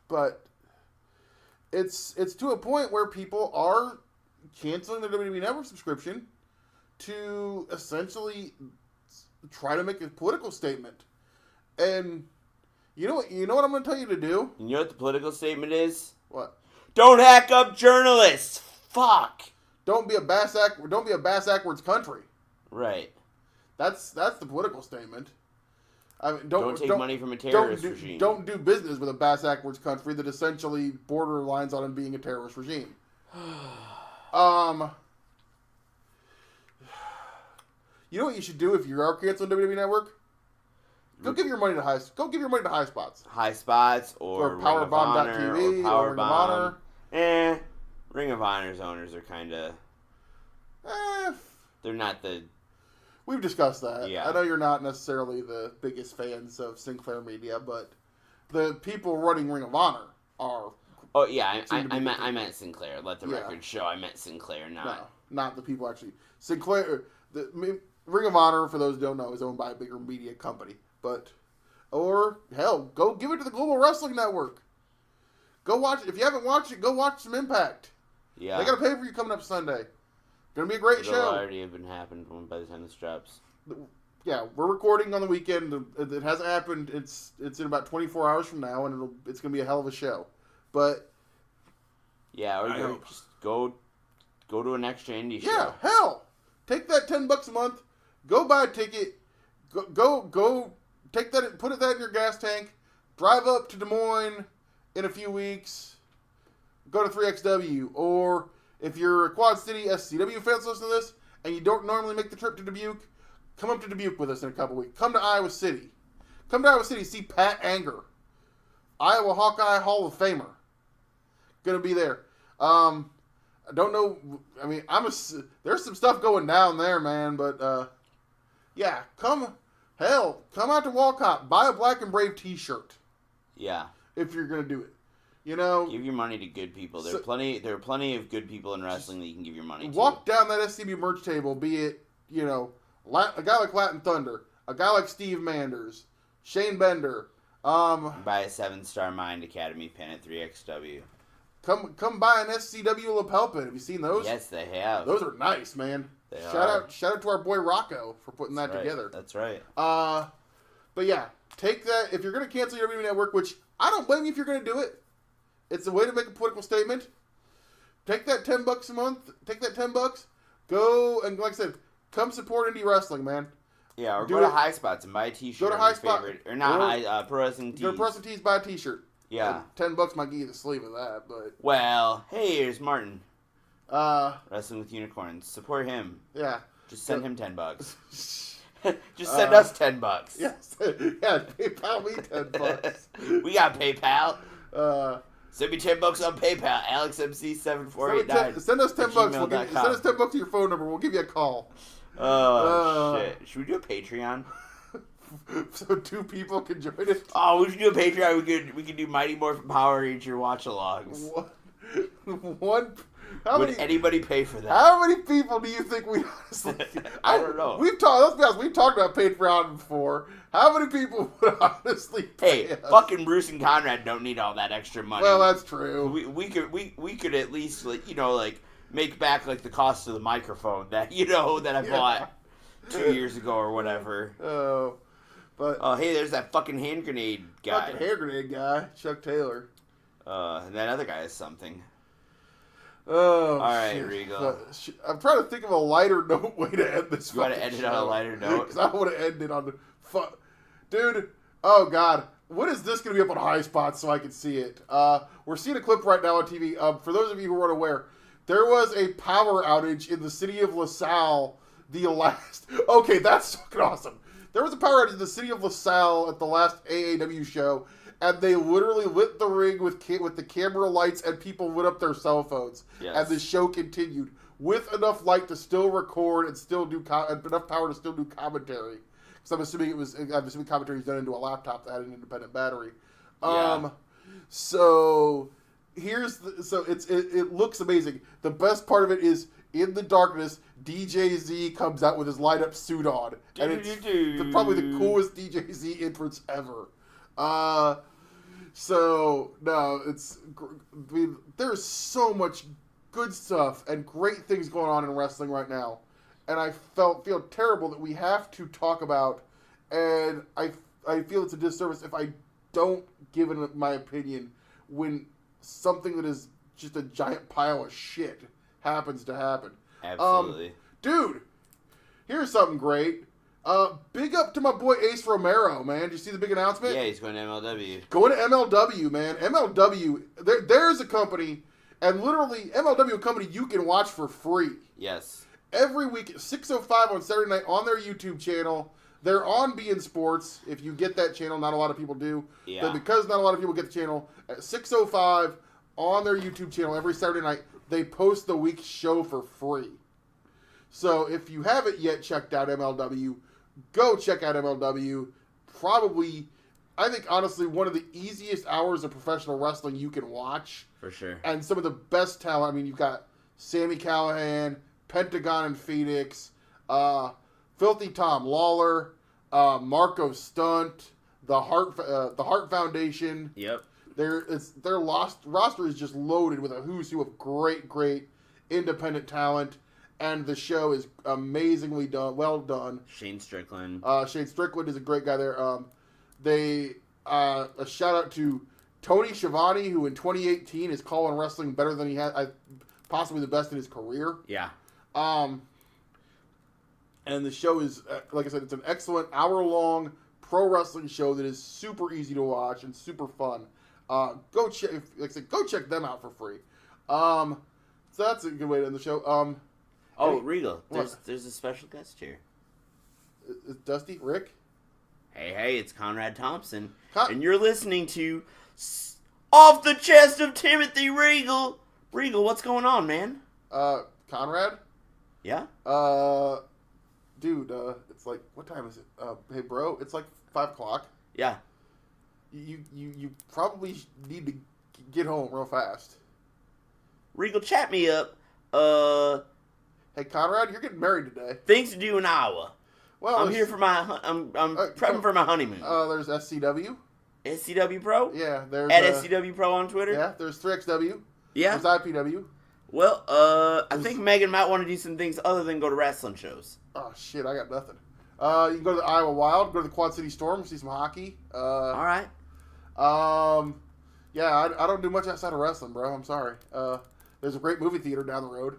But it's to a point where people are canceling their WWE Network subscription to essentially try to make a political statement. And You know what I'm going to tell you to do? You know what the political statement is? What? Don't hack up journalists. Fuck. Don't be a bass backwards country. Right. That's the political statement. I mean, don't take money from a terrorist regime. Don't do business with a bass backwards country that essentially borderlines on it being a terrorist regime. You know what you should do if you are canceling WWE Network? Go give your money to high spots. High spots or Powerbomb.tv or Ring of Honor. Ring of Honor's owners are kind of. They're not the. We've discussed that. Yeah. I know you're not necessarily the biggest fans of Sinclair Media, but the people running Ring of Honor are. Oh yeah, I meant Sinclair. Let the record show I meant Sinclair, not the people actually. Sinclair, Ring of Honor, for those who don't know, is owned by a bigger media company. Or hell, go give it to the Global Wrestling Network. Go watch it. If you haven't watched it, go watch some Impact. Yeah, they got a pay-per-view coming up Sunday. Gonna be a great show. It'll already have been happened by the time this drops. Yeah, we're recording on the weekend. It hasn't happened. It's in about 24 hours from now, and it's gonna be a hell of a show. But yeah, or just go to an extra indie show. Yeah, hell, take that $10 a month. Go buy a ticket. Go. Take that. Put that in your gas tank. Drive up to Des Moines in a few weeks. Go to 3XW, or if you're a Quad City SCW fans listening to this and you don't normally make the trip to Dubuque, come up to Dubuque with us in a couple weeks. Come to Iowa City. Come to Iowa City. See Pat Anger, Iowa Hawkeye Hall of Famer. Gonna be there. I don't know. I mean, there's some stuff going down there, man. But yeah, come out to Walcott. Buy a Black and Brave T-shirt. Yeah, if you're gonna do it. You know, give your money to good people. There are plenty of good people in wrestling that you can give your money to. Walk down that SCW merch table, be it, a guy like Latin Thunder, a guy like Steve Manders, Shane Bender. Buy a 7-star Mind Academy pin at 3XW. Come buy an SCW lapel pin. Have you seen those? Yes, they have. Those are nice, man. Shout out to our boy Rocco for putting that together. That's right. But yeah, take that. If you're going to cancel your WWE Network, which I don't blame you if you're going to do it. It's a way to make a political statement. Take that $10 a month. Take that $10. Go and, like I said, come support indie wrestling, man. Yeah, or go to High Spots and buy a T-shirt. Go to High Spots. Or not Pro Wrestling Tees. Go to Pro Wrestling Tees, buy a T-shirt. Yeah. $10 might get you the sleeve of that, but. Well, hey, here's Martin. Wrestling with Unicorns. Support him. Yeah. Just send him $10. Just send us $10. Yes. Yeah, PayPal me $10. We got PayPal. Send me $10 on PayPal. AlexMC7489. Send us $10. Send us $10 to your phone number. We'll give you a call. Shit. Should we do a Patreon? So 2 people can join it? Oh, we should do a Patreon. We could do Mighty Morphin Power Ranger watch-alongs. Would anybody pay for that? How many people do you think we honestly... I don't know. Let's be honest, we've talked about Patreon before. How many people would honestly pay us? Fucking Bruce and Conrad don't need all that extra money. Well, that's true. We could at least, make back, the cost of the microphone that I bought 2 years ago or whatever. Oh, but... Oh, hey, there's that fucking hand grenade guy. Fucking hand grenade guy, Chuck Taylor. And that other guy is something. Oh, all right, Regal. I'm trying to think of a lighter way to end this. You want to end it on a lighter note? Because I want to end it on the... Dude, oh, God. When is this going to be up on High Spots so I can see it? We're seeing a clip right now on TV. For those of you who are unaware, there was a power outage in the city of LaSalle Okay, that's fucking awesome. There was a power outage in the city of LaSalle at the last AAW show, and they literally lit the ring with the camera lights, and people lit up their cell phones. Yes. And the show continued with enough light to still record and still do enough power to still do commentary. Because I'm assuming commentary is done into a laptop that had an independent battery. Yeah. So it looks amazing. The best part of it is in the darkness, DJ Z comes out with his light up suit on, and it's probably the coolest DJ Z entrance ever. There's so much good stuff and great things going on in wrestling right now, and I feel terrible that we have to talk about, and I feel it's a disservice if I don't give it my opinion when something that is just a giant pile of shit happens to happen. Absolutely. Dude, here's something great. Big up to my boy Ace Romero, man. Did you see the big announcement? Yeah, he's going to MLW. Going to MLW, man. MLW, there's a company, and literally MLW, a company you can watch for free. Yes. Every week at 6:05 on Saturday night on their YouTube channel. They're on beIN Sports. If you get that channel, not a lot of people do. Yeah. But because not a lot of people get the channel, at 6:05 on their YouTube channel every Saturday night, they post the week's show for free. So if you haven't yet checked out MLW, go check out MLW. Probably, I think honestly, one of the easiest hours of professional wrestling you can watch. For sure. And some of the best talent. I mean, you've got Sami Callihan, Pentagon and Phoenix, Filthy Tom Lawler, Marco Stunt, the Hart Foundation. Yep. Their roster is just loaded with a who's who of great independent talent, and the show is amazingly done, well done. Shane Strickland. Shane Strickland is a great guy there. A shout out to Tony Schiavone, who in 2018 is calling wrestling better than he had, possibly the best in his career. Yeah. And the show is, like I said, it's an excellent hour-long pro wrestling show that is super easy to watch and super fun. Go check them out for free. So that's a good way to end the show. Regal, there's a special guest here. Is Dusty? Rick? Hey, it's Conrad Thompson, and you're listening to Off the Chest of Timothy Regal. Regal, what's going on, man? Conrad? Yeah? Dude, it's like, what time is it? Hey, bro, it's like 5 o'clock. Yeah. You probably need to get home real fast. Regal, chat me up. Hey, Conrad, you're getting married today. Things to do in Iowa. Well, I'm here for I'm prepping for my honeymoon. There's SCW. SCW Pro? Yeah, there's... At SCW Pro on Twitter? Yeah, there's 3XW. Yeah. There's IPW. Well, I think Megan might want to do some things other than go to wrestling shows. Oh, shit, I got nothing. You can go to the Iowa Wild, go to the Quad City Storm, see some hockey. All right. Yeah, I don't do much outside of wrestling, bro. I'm sorry. There's a great movie theater down the road.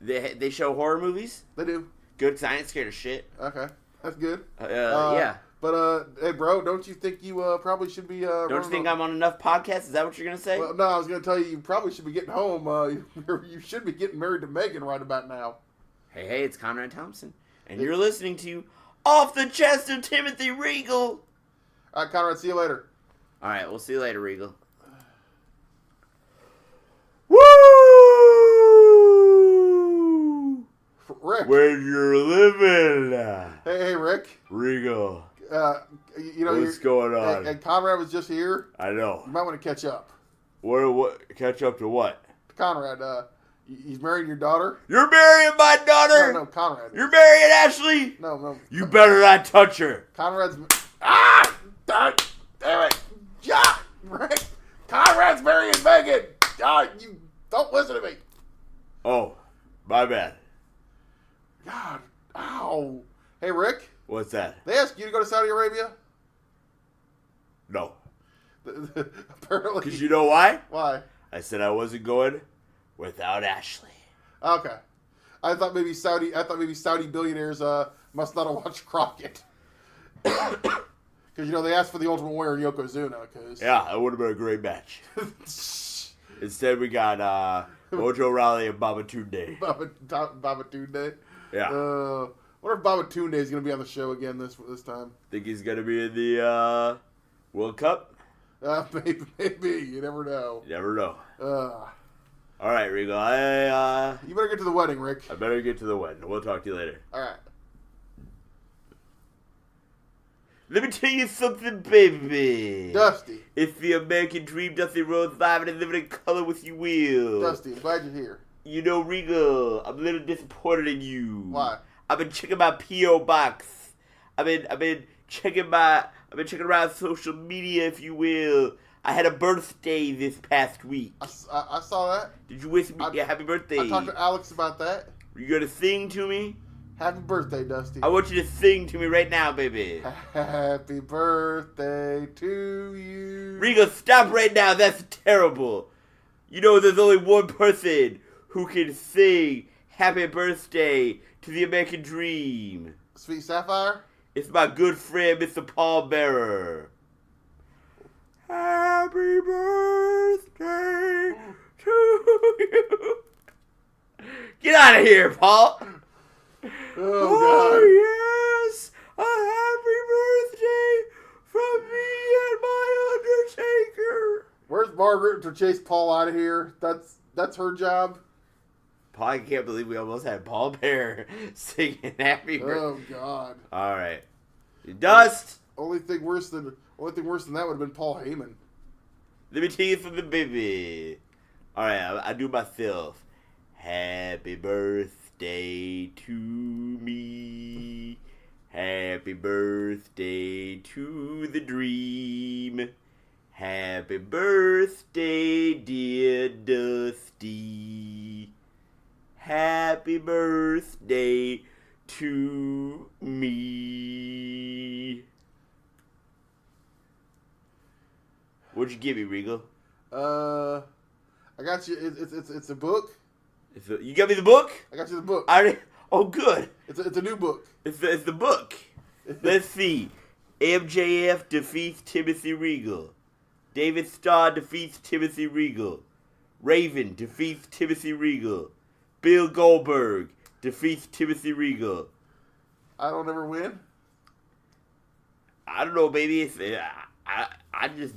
They show horror movies? They do. Good, because I ain't scared of shit. Okay, that's good. Yeah. But, hey, bro, don't you think you probably should be... don't you think I'm on enough podcasts? Is that what you're going to say? Well, no, I was going to tell you probably should be getting home. You should be getting married to Megan right about now. Hey, it's Conrad Thompson. And you're listening to Off the Chest of Timothy Regal. All right, Conrad, see you later. All right, we'll see you later, Regal. Woo! Rick. Where you're living. Hey, Rick. Regal. What's going on? And Conrad was just here. I know. You might want to catch up. What? Catch up to what? Conrad, he's marrying your daughter. You're marrying my daughter? No, Conrad. You're marrying Ashley? No. You better not touch her. Conrad's... Damn it. Rick. Conrad's marrying Megan. You don't listen to me. Oh, my bad. God. Ow. Hey, Rick. What's that? They asked you to go to Saudi Arabia? No. Apparently. Because you know why? Why? I said I wasn't going without Ashley. Okay. I thought maybe Saudi billionaires must not have watched Crockett. Because, they asked for the Ultimate Warrior and Yokozuna. Yeah, that would have been a great match. Instead, we got Mojo Rawley and Baba Tunde. Baba Tunde? Yeah. Wonder if Baba Tunde is going to be on the show again this time. Think he's going to be in the World Cup? Maybe. You never know. You never know. All right, Regal. You better get to the wedding, Rick. I better get to the wedding. We'll talk to you later. All right. Let me tell you something, baby. Dusty. It's the American Dream, Dusty Rhodes, live and living in color with you will. Dusty, I'm glad you're here. You know, Regal, I'm a little disappointed in you. Why? I've been checking my P.O. box. I've been checking around social media, if you will. I had a birthday this past week. I saw that. Did you wish me happy birthday? I talked to Alex about that. You gonna sing to me? Happy birthday, Dusty. I want you to sing to me right now, baby. Happy birthday to you. Regal, stop right now. That's terrible. You know, there's only one person who can sing Happy Birthday to the American Dream. Sweet Sapphire? It's my good friend, Mr. Paul Bearer. Happy birthday to you. Get out of here, Paul. Oh, yes. A happy birthday from me and my Undertaker. Where's Margaret to chase Paul out of here? That's her job. Paul, I can't believe we almost had Paul Bearer singing happy birthday. Oh, God. All right. Dust. Only thing worse than that would have been Paul Heyman. Let me tell you something, baby. All right, I do myself. Happy birthday to me. Happy birthday to the dream. Happy birthday, dear Dusty. Happy birthday to me. What'd you give me, Regal? I got you. It's a book. You got me the book? I got you the book. Oh, good. It's a new book. It's the book. Let's see. MJF defeats Timothy Regal. David Starr defeats Timothy Regal. Raven defeats Timothy Regal. Bill Goldberg defeats Timothy Regal. I don't ever win. I don't know, baby. I just...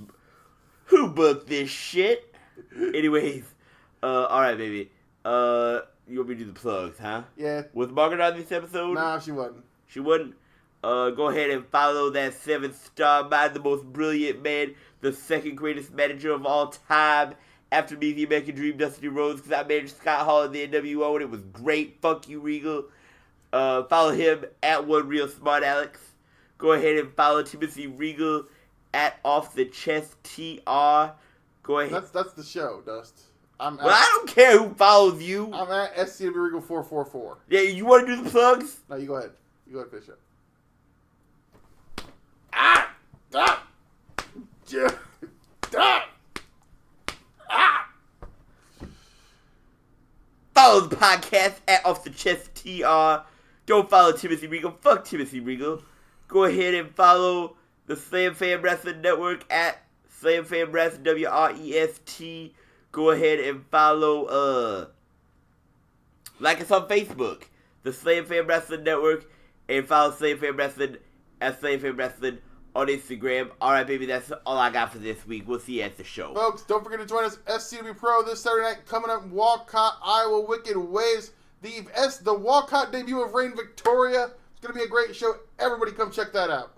Who booked this shit? Anyways, all right, baby. You want me to do the plugs, huh? Yeah. Was Margaret on this episode? Nah, she wasn't. She wouldn't. Go ahead and follow that 7-star man, the most brilliant man, the second greatest manager of all time. After me, the American Dream, Dusty Rhodes, because I managed Scott Hall in the NWO, and it was great. Fuck you, Regal. Follow him at OneRealSmartAlex. Go ahead and follow Timothy Regal at Off the Chest TR. Go ahead. That's the show, Dust. I don't care who follows you. I'm at SCW Regal 444. Yeah, you want to do the plugs? No, you go ahead. You go ahead, finish it. Follow the podcast at Off the Chest TR. Don't follow Timothy Regal. Fuck Timothy Regal. Go ahead and follow the Slam Fan Wrestling Network at Slam Fan Wrestling WREST. Go ahead and follow, like us on Facebook, the Slam Fan Wrestling Network, and follow Slam Fan Wrestling at Slam Fan Wrestling on Instagram. Alright, baby, that's all I got for this week. We'll see you at the show. Folks, don't forget to join us SCW Pro this Saturday night coming up in Walcott, Iowa. Wicked Waves. The Walcott debut of Reign Victoria. It's going to be a great show. Everybody come check that out.